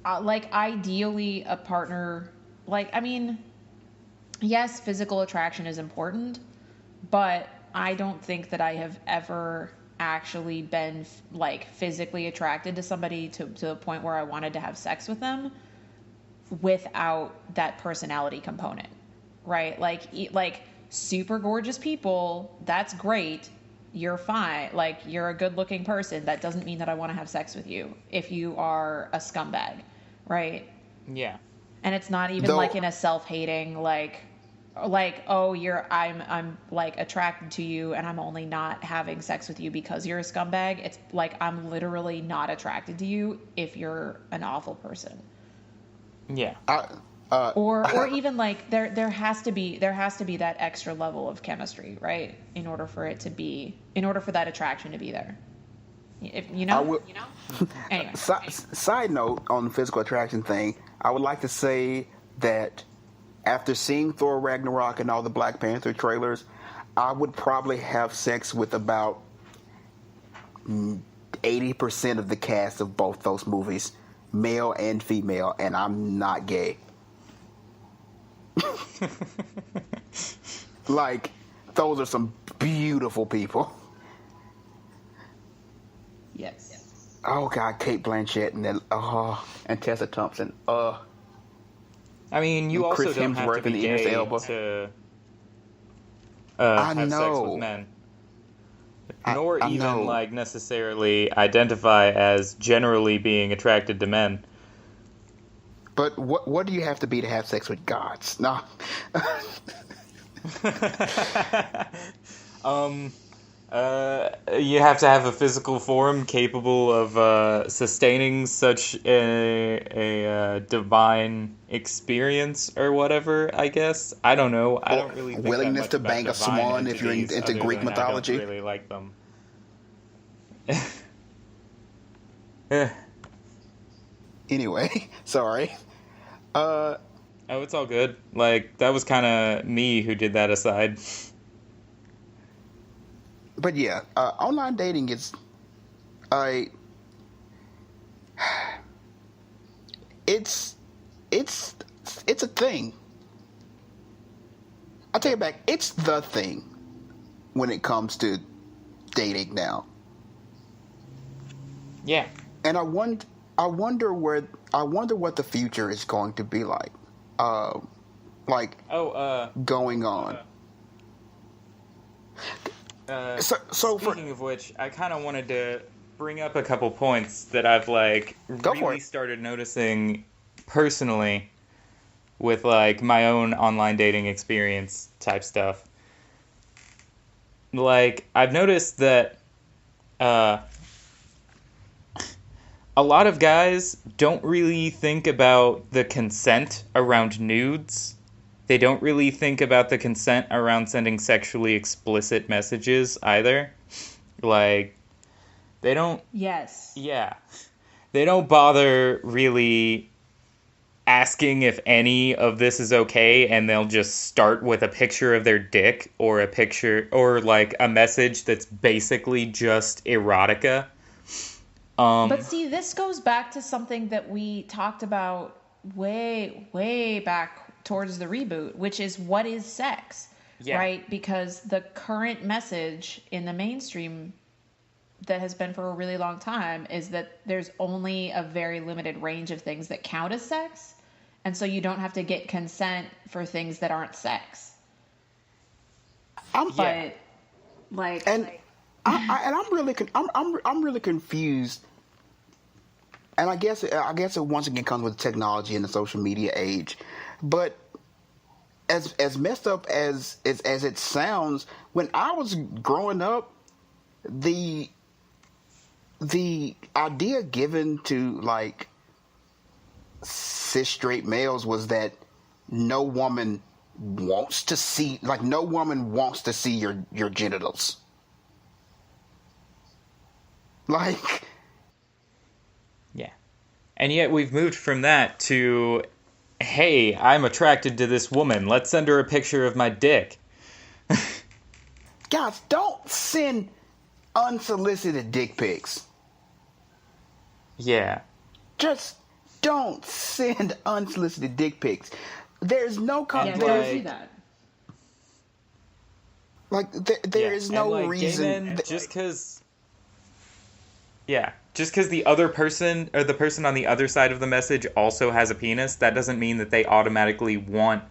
ideally a partner, like, I mean, yes, physical attraction is important, but I don't think that I have ever actually been like physically attracted to somebody to the point where I wanted to have sex with them without that personality component, right? Like super gorgeous people, that's great. You're fine. Like, you're a good looking person. That doesn't mean that I want to have sex with you if you are a scumbag, right? Yeah. And it's not even like in a self-hating, like, like, oh, I'm like attracted to you and I'm only not having sex with you because you're a scumbag. It's like I'm literally not attracted to you if you're an awful person. Yeah. Or even like there has to be that extra level of chemistry, right? In order for that attraction to be there. If you know. Anyway. Side note on the physical attraction thing, I would like to say that after seeing Thor Ragnarok and all the Black Panther trailers, I would probably have sex with about 80% of the cast of both those movies, male and female, and I'm not gay. Like, those are some beautiful people. Yes. Oh God, Kate Blanchett and Tessa Thompson. I mean, you And also Chris don't have to Hemsworth be and Idris gay Elba. to I have sex know. with men. Nor I even, know. like, necessarily identify as generally being attracted to men. But what do you have to be to have sex with gods? No. You have to have a physical form capable of sustaining such a divine experience or whatever, I guess. I don't know. I don't really think that willingness much to about bang a divine swan if you're entities into other Greek than mythology. I don't really like them. Anyway, sorry. Oh, it's all good. Like, that was kind of me who did that aside. But yeah, online dating is, it's a thing. I take it back. It's the thing when it comes to dating now. Yeah. And I wonder what the future is going to be like. Going on. Speaking of which, I kind of wanted to bring up a couple points that I've really started noticing personally with my own online dating experience type stuff. I've noticed that a lot of guys don't really think about the consent around nudes. They don't really think about the consent around sending sexually explicit messages either. They don't... Yes. Yeah. They don't bother really asking if any of this is okay, and they'll just start with a picture of their dick or a picture or a message that's basically just erotica. But see, this goes back to something that we talked about way back towards the reboot, which is what is sex, right? Because the current message in the mainstream that has been for a really long time is that there's only a very limited range of things that count as sex, and so you don't have to get consent for things that aren't sex. I'm really confused. And I guess it once again comes with technology and the social media age. But as messed up as it sounds, when I was growing up, the idea given to cis straight males was that no woman wants to see your genitals. Yeah. And yet we've moved from that to, hey, I'm attracted to this woman. Let's send her a picture of my dick. Guys, don't send unsolicited dick pics. Yeah. Just don't send unsolicited dick pics. There's no don't do that. There is no reason. Gay men, just because the other person or the person on the other side of the message also has a penis, that doesn't mean that they automatically want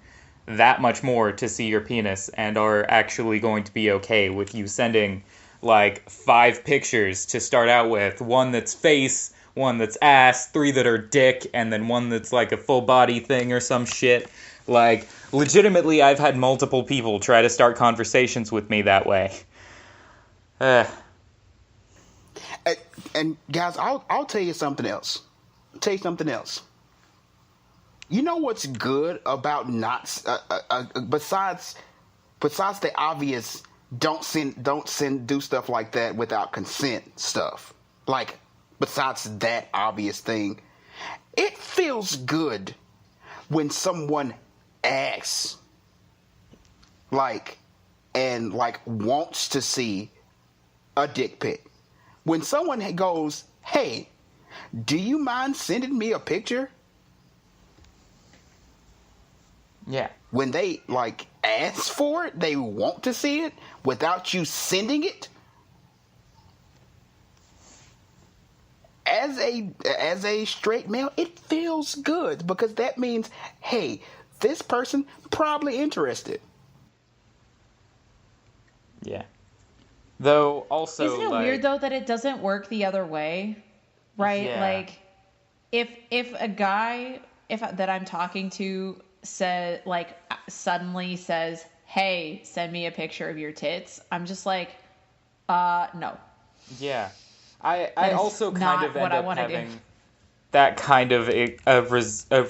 that much more to see your penis and are actually going to be okay with you sending 5 pictures to start out with. One that's face, one that's ass, 3 that are dick, and then one that's a full body thing or some shit. legitimately, I've had multiple people try to start conversations with me that way. And guys, I'll tell you something else. You know what's good about not besides the obvious do stuff like that without consent stuff. Like, besides that obvious thing, it feels good when someone asks, and wants to see a dick pic. When someone goes, "Hey, do you mind sending me a picture?" Yeah. When they ask for it, they want to see it without you sending it. As a straight male, it feels good because that means, hey, this person probably interested. Yeah. Though also, isn't it weird though that it doesn't work the other way, right? Yeah. Like, if a guy that I'm talking to suddenly says, "Hey, send me a picture of your tits," I'm just like, no. Yeah. I That is also kind not of what end I up wanna do. having that kind of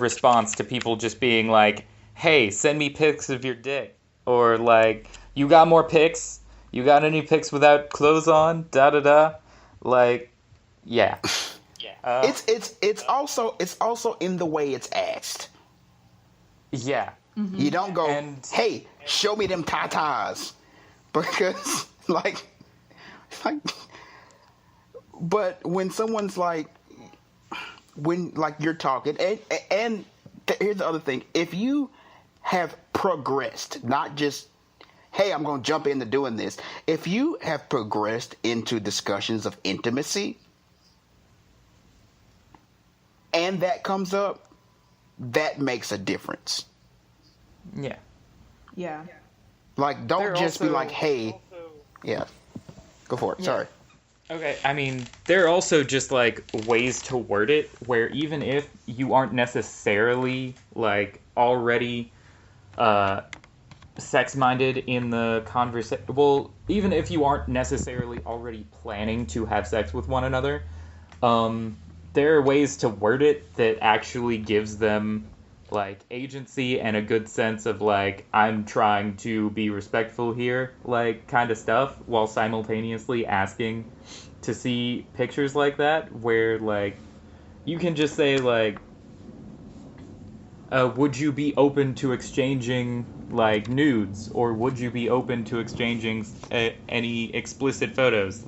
response to people just being like, "Hey, send me pics of your dick," or like, "You got more pics? You got any pics without clothes on? Da da da." Like, yeah. Yeah. It's also in the way it's asked. Yeah. Mm-hmm. You don't go, And- "Hey, show me them tatas," because but when someone's when you're talking, and here's the other thing: if you have progressed, not just, "Hey, I'm going to jump into doing this," if you have progressed into discussions of intimacy, and that comes up, that makes a difference. Yeah. Yeah. Don't They're just be also- like, "Hey," yeah, go for it. Yeah. Sorry. Okay, I mean, there are also just, ways to word it where even if you aren't necessarily, already sex-minded in the conversation... Well, even if you aren't necessarily already planning to have sex with one another, there are ways to word it that actually gives them, agency and a good sense of, I'm trying to be respectful here, kind of stuff, while simultaneously asking to see pictures like that, where, you can just say, would you be open to exchanging, nudes, or would you be open to exchanging any explicit photos?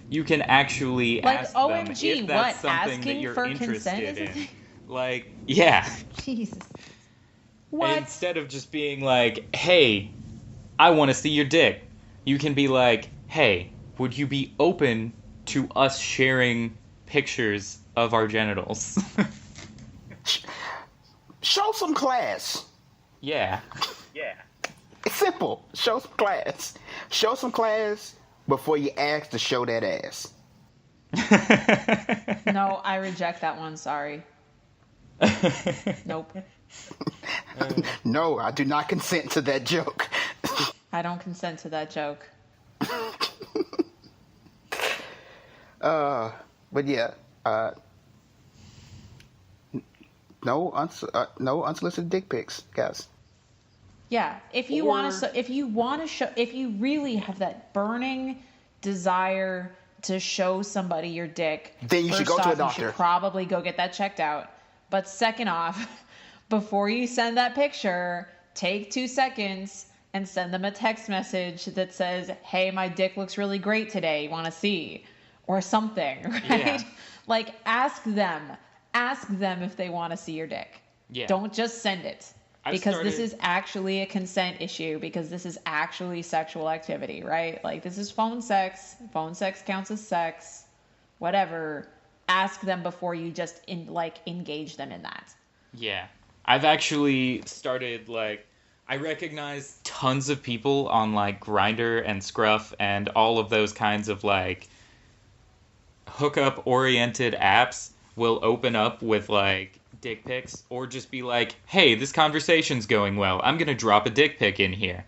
You can actually ask them OMG, if that's what? something that Asking you're for consent interested is a in. thing? Yeah. Jesus. What? Instead of just being like, "Hey, I want to see your dick," you can be like, "Hey, would you be open to us sharing pictures of our genitals?" Show some class. Yeah. It's simple. Show some class. Show some class before you ask to show that ass. No, I reject that one. Sorry. Nope. No, I do not consent to that joke. I don't consent to that joke. But yeah, no unsolicited dick pics, guys. Yeah, if you want to, if you really have that burning desire to show somebody your dick, Then you should first go to a off, doctor. You should probably go get that checked out. But second off, before you send that picture, take 2 seconds and send them a text message that says, "Hey, my dick looks really great today. You want to see?" Or something, right? Yeah. Ask them if they want to see your dick. Yeah. Don't just send it. I've Because this started- is actually a consent issue, because this is actually sexual activity, right? This is phone sex. Phone sex counts as sex. Whatever. Ask them before you just engage them in that. Yeah. I've actually started, I recognize tons of people on, Grindr and Scruff and all of those kinds of, hookup-oriented apps will open up with, dick pics, or just be like, hey, this conversation's going well, I'm gonna drop a dick pic in here.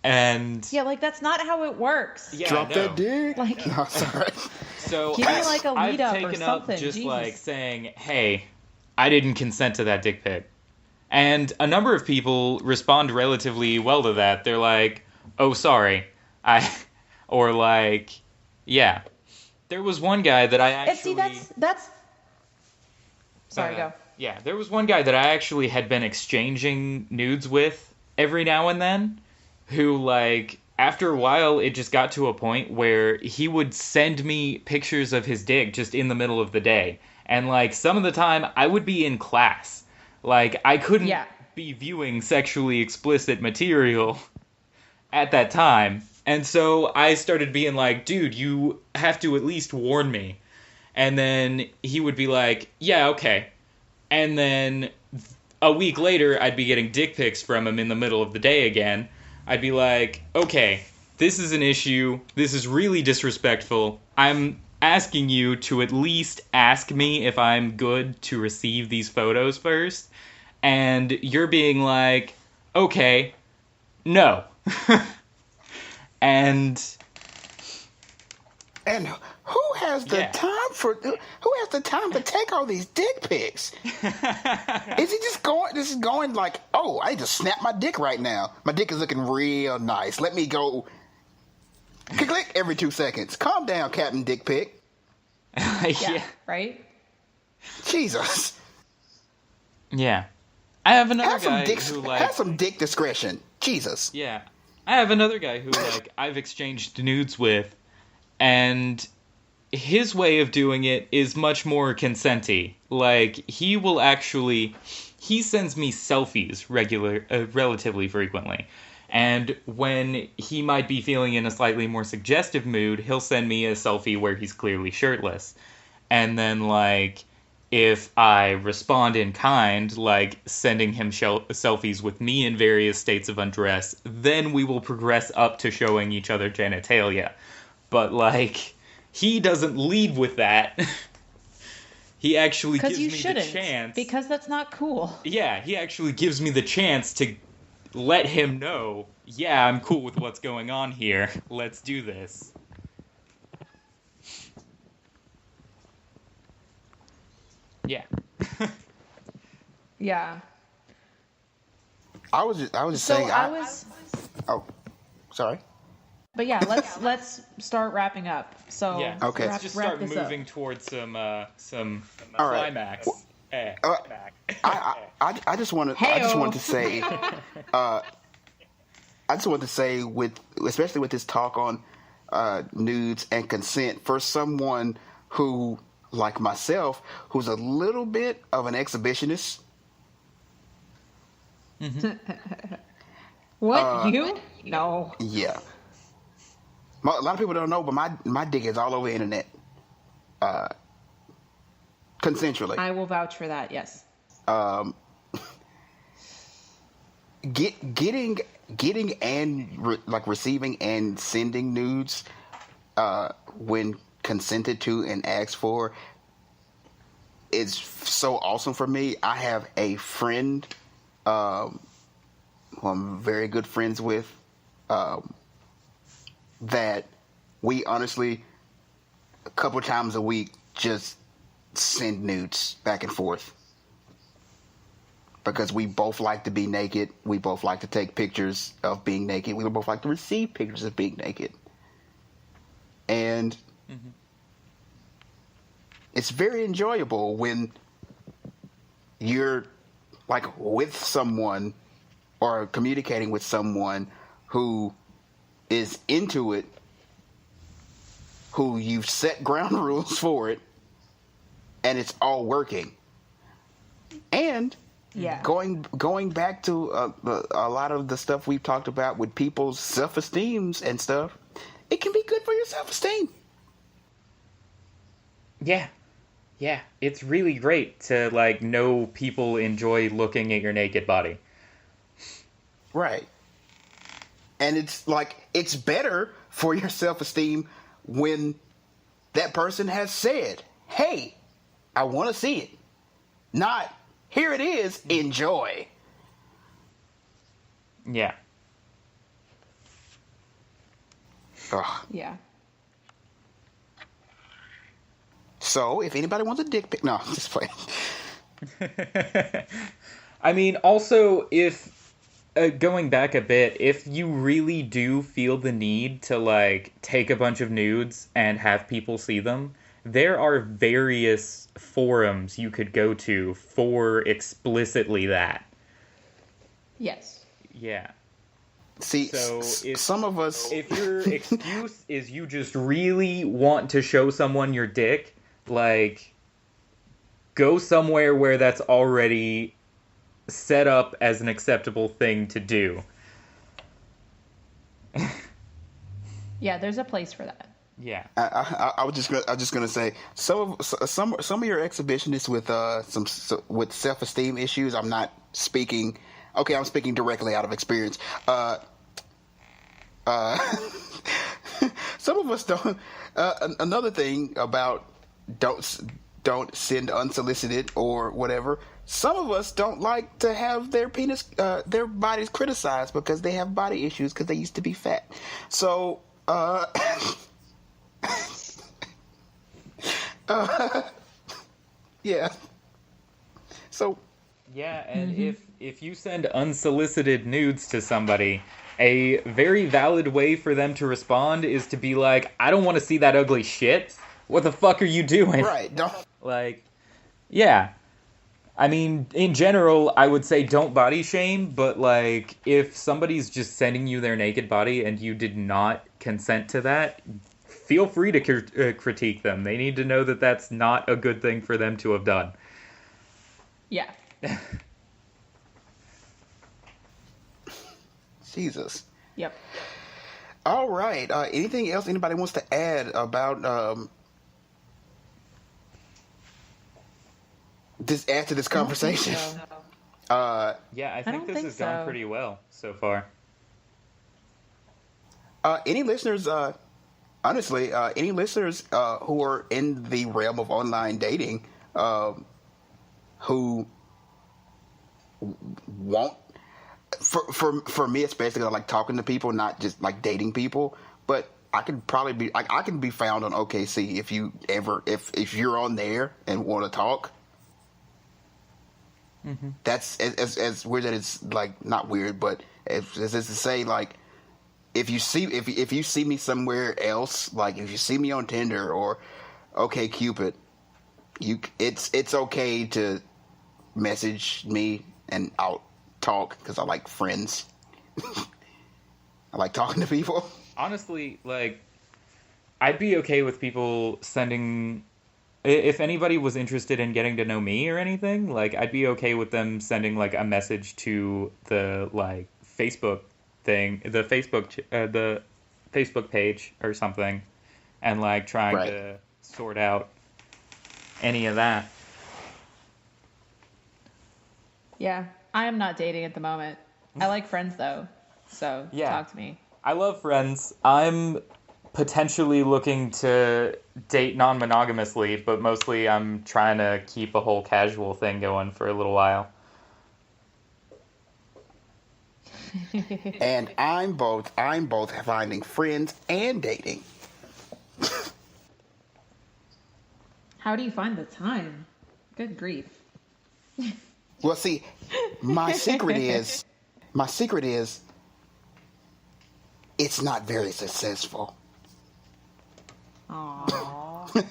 And Yeah, like, that's not how it works. yeah, Drop no. that dick. Like- No, sorry. So Give me, like, a I've lead up or taken up something, just Jesus. like saying, hey, I didn't consent to that dick pic. And a number of people respond relatively well to that. They're like, oh, sorry. Or like, yeah. There was one guy that I actually... And see, that's... Sorry, go. Yeah, there was one guy that I actually had been exchanging nudes with every now and then, who, like, after a while, it just got to a point where he would send me pictures of his dick just in the middle of the day. And, like, some of the time, I would be in class. Like, I couldn't be viewing sexually explicit material at that time. And so I started being like, dude, you have to at least warn me. And then he would be like, yeah, okay. And then a week later, I'd be getting dick pics from him in the middle of the day again. I'd be like, okay, this is an issue. This is really disrespectful. I'm asking you to at least ask me if I'm good to receive these photos first. And you're being like, okay, no. And who has the time to take all these dick pics? Is he just going like, oh, I need to snap my dick right now. My dick is looking real nice. Let me go click every 2 seconds. Calm down, Captain Dick Pic. Yeah, right? Jesus. Yeah. I have another Have guy some who, like... have some dick discretion. Jesus. Yeah. I have another guy who, like, I've exchanged nudes with, and his way of doing it is much more consenty. Like, he will actually... He sends me selfies relatively frequently. And when he might be feeling in a slightly more suggestive mood, he'll send me a selfie where he's clearly shirtless. And then, like, if I respond in kind, like sending him selfies with me in various states of undress, then we will progress up to showing each other genitalia. But, like, he doesn't lead with that. He actually gives me the chance. Because that's not cool. Yeah, he actually gives me the chance to let him know, yeah, I'm cool with what's going on here. Let's do this. Yeah. Yeah. I was just So saying. Oh, sorry. But yeah, let's start wrapping up. So Yeah. Okay. Let's just wrap start this moving up. towards some All right. climax. I just wanted to say, I just wanted to say especially with this talk on nudes and consent, for someone who, like myself, who's a little bit of an exhibitionist. Mm-hmm. What, you? No. Yeah. A lot of people don't know, but my dick is all over the internet. Consensually. I will vouch for that, yes. Getting and receiving and sending nudes when consented to and asked for is so awesome for me. I have a friend who I'm very good friends with that we honestly a couple times a week just send nudes back and forth. Because we both like to be naked. We both like to take pictures of being naked. We both like to receive pictures of being naked. And it's very enjoyable when you're like with someone or communicating with someone who is into it, who you've set ground rules for it, and it's all working. And Yeah. going back to a lot of the stuff we've talked about with people's self-esteems and stuff, it can be good for your self-esteem. Yeah. Yeah. It's really great to, like, know people enjoy looking at your naked body. Right. And it's like, it's better for your self-esteem when that person has said, hey, I want to see it. Not, here it is, enjoy. Yeah. Ugh. Yeah. So, if anybody wants a dick pic... No, just playing. I mean, also, if... going back a bit, if you really do feel the need to, like, take a bunch of nudes and have people see them, there are various forums you could go to for explicitly that. Yes. Yeah. See, So some of us... If your excuse is you just really want to show someone your dick, like, go somewhere where that's already set up as an acceptable thing to do. Yeah, there's a place for that. Yeah. I was just gonna say some of your exhibitionists with self-esteem issues. I'm not speaking. Okay, I'm speaking directly out of experience. Some of us don't. Another thing about don't send unsolicited or whatever. Some of us don't like to have their bodies criticized because they have body issues because they used to be fat. So. Yeah. So. Yeah, and if you send unsolicited nudes to somebody, a very valid way for them to respond is to be like, I don't want to see that ugly shit. What the fuck are you doing? Right. Don't. Like, yeah. I mean, in general, I would say don't body shame, but, like, if somebody's just sending you their naked body and you did not consent to that, feel free to critique them. They need to know that that's not a good thing for them to have done. Yeah. Jesus. Yep. All right. Anything else anybody wants to add about this after this conversation? Yeah, I think this has gone pretty well so far. Any listeners? Honestly, any listeners who are in the realm of online dating, who won't. For me, it's basically like talking to people, not just like dating people. But I can probably be I can be found on OKC if you're on there and want to talk. Mm-hmm. That's as weird that it's like not weird, but as to say like if you see me somewhere else, like if you see me on Tinder or Cupid, it's okay to message me and I'll talk because I like friends. I like talking to people. Honestly, like, I'd be okay with people sending... If anybody was interested in getting to know me or anything, like, I'd be okay with them sending, like, a message to the, like, Facebook thing, the Facebook page or something, and, like, trying to sort out any of that. Yeah. I am not dating at the moment. I like friends, though. So, talk to me. I love friends. I'm potentially looking to date non-monogamously, but mostly I'm trying to keep a whole casual thing going for a little while. And I'm both finding friends and dating. How do you find the time? Good grief. Well, see, my secret is it's not very successful. Aww.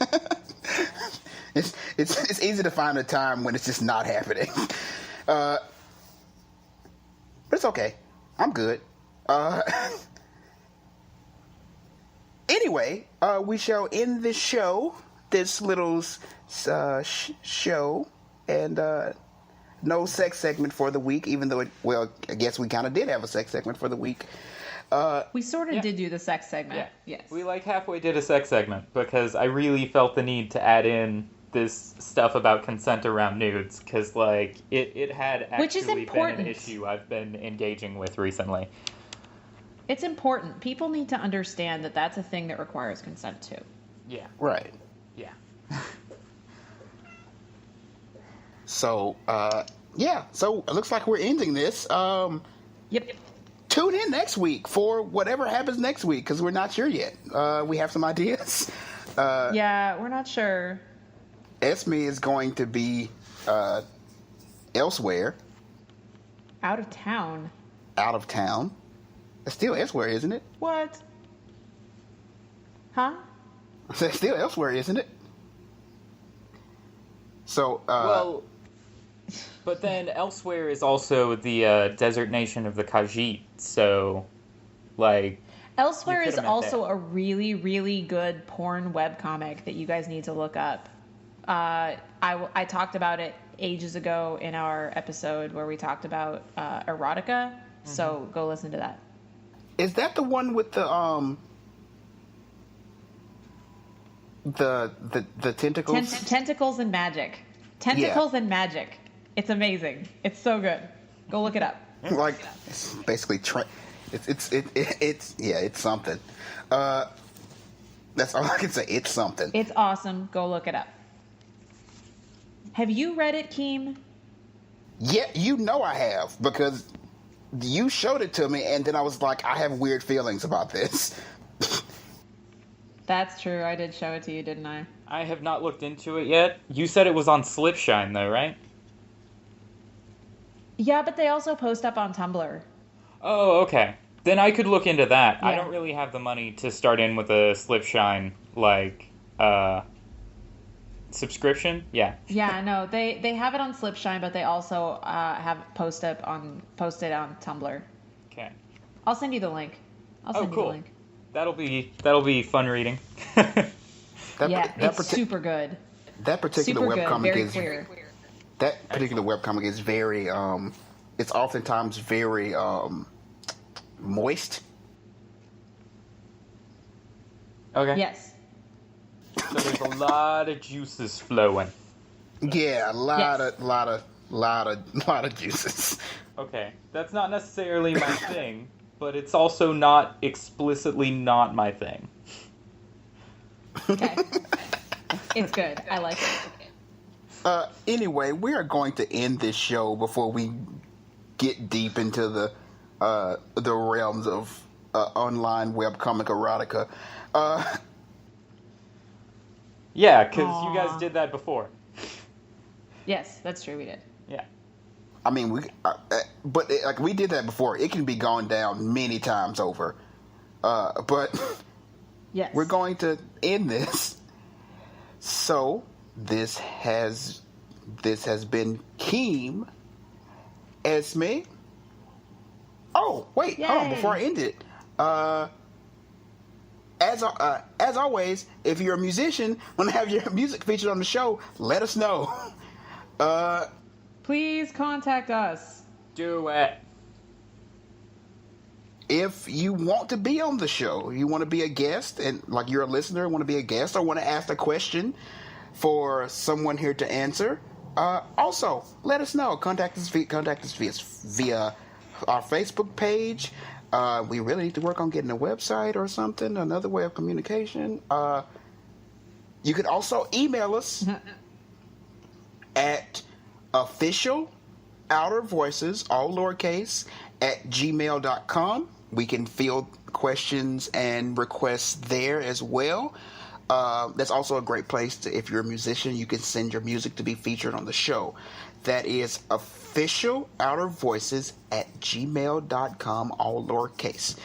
It's easy to find a time when it's just not happening. But it's okay. I'm good. Anyway, we shall end this little show, and no sex segment for the week, even though I guess we kind of did have a sex segment for the week. We sort of did do the sex segment. Yeah. Yes. We like halfway did a sex segment because I really felt the need to add in this stuff about consent around nudes because, like, it had actually been an issue I've been engaging with recently. It's important. People need to understand that that's a thing that requires consent too. Yeah. Right. Yeah. So, yeah. So it looks like we're ending this. Yep. Tune in next week for whatever happens next week, because we're not sure yet. We have some ideas. Yeah, we're not sure. Esmè is going to be elsewhere. Out of town. Out of town. It's still elsewhere, isn't it? What? Huh? It's still elsewhere, isn't it? So, Well, but then elsewhere is also the desert nation of the Khajiit, so, like... Elsewhere You is could've meant also that. a really, really good porn webcomic that you guys need to look up. I talked about it ages ago in our episode where we talked about erotica, so go listen to that. is that the one with the tentacles? Tentacles and magic. Tentacles and magic. It's amazing. It's so good. Go look it up. Like, it's basically it's something. That's all I can say. It's something. It's awesome. Go look it up. Have you read it, Keem? Yeah, you know I have, because you showed it to me, and then I was like, I have weird feelings about this. That's true. I did show it to you, didn't I? I have not looked into it yet. You said it was on Slipshine, though, right? Yeah, but they also post up on Tumblr. Oh, okay. Then I could look into that. I Yeah. don't really have the money to start in with a Slipshine, subscription. Yeah. Yeah, no, they have it on Slipshine, but they also have posted on Tumblr. Okay. I'll send you the link. I'll Oh, send you cool. the link. That'll be fun reading. It's super good. That particular Super good. webcomic Very is queer. that particular webcomic is very it's oftentimes very moist. Okay. Yes. So there's a lot of juices flowing. Yeah, a Yes. lot of juices. Okay. That's not necessarily my thing, but it's also not explicitly not my thing. Okay. It's good. I like it. Anyway, we are going to end this show before we get deep into the realms of online webcomic erotica. Yeah, because you Aw. guys did that before. Yes, that's true. We did. Yeah. I mean, we did that before. It can be gone down many times over. But Yes. we're going to end this. So this has been Keem, Esmè. Oh wait, hold on! Yay. Before I end it, as always, if you're a musician, want to have your music featured on the show, let us know. Please contact us. Do it. If you want to be on the show, you want to be a guest, and like you're a listener, want to be a guest, or want to ask a question for someone here to answer, also let us know. Contact us via our Facebook page. We really need to work on getting a website or something, another way of communication. You could also email us at officialoutervoices, all lowercase, at gmail.com. We can field questions and requests there as well. That's also a great place to, if you're a musician, you can send your music to be featured on the show. That is officialoutervoices at gmail.com, all lowercase.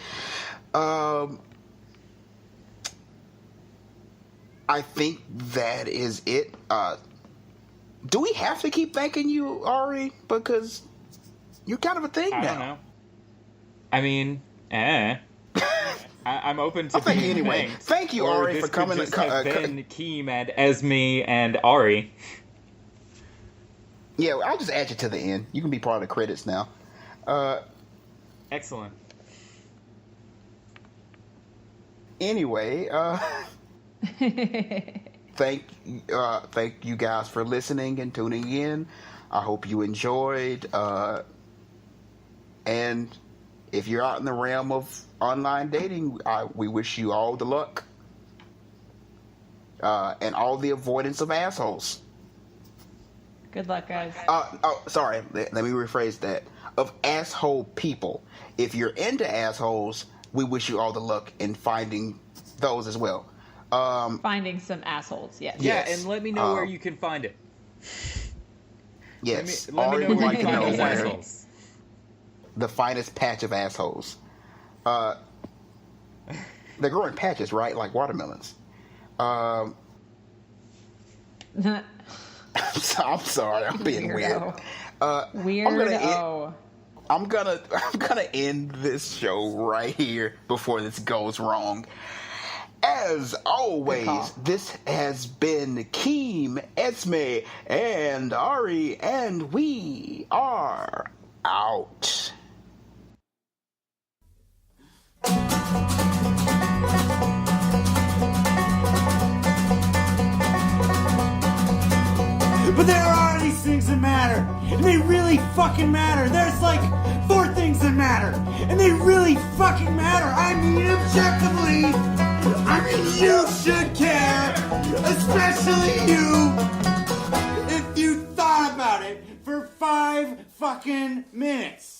I think that is it. Do we have to keep thanking you, Ari? Because you're kind of a thing now. I don't know. I mean, I'm open to Thank you being anyway. thanked. Thank you, Or Ari, this for coming. Could just have been Keem and Esmè and Ari. Yeah, I'll just add you to the end. You can be part of the credits now. Excellent. Anyway, thank you guys for listening and tuning in. I hope you enjoyed. And if you're out in the realm of online dating, we wish you all the luck and all the avoidance of assholes. Good luck, guys. Sorry. Let me rephrase that. Of asshole people. If you're into assholes, we wish you all the luck in finding those as well. Finding some assholes, yes. Yeah, Yes. and let me know where you can find it. Yes. Let me Ari know would where like you to find know those where assholes. the finest patch of assholes. They grow in patches, right? Like watermelons. I'm sorry, I'm being weird. Weirdo. I'm gonna end this show right here before this goes wrong. As always, this has been Keem, Esmè, and Ari, and we are out. But there are these things that matter, and they really fucking matter. There's like 4 things that matter, and they really fucking matter. I mean, objectively, I mean, you should care, especially you, if you thought about it for 5 fucking minutes.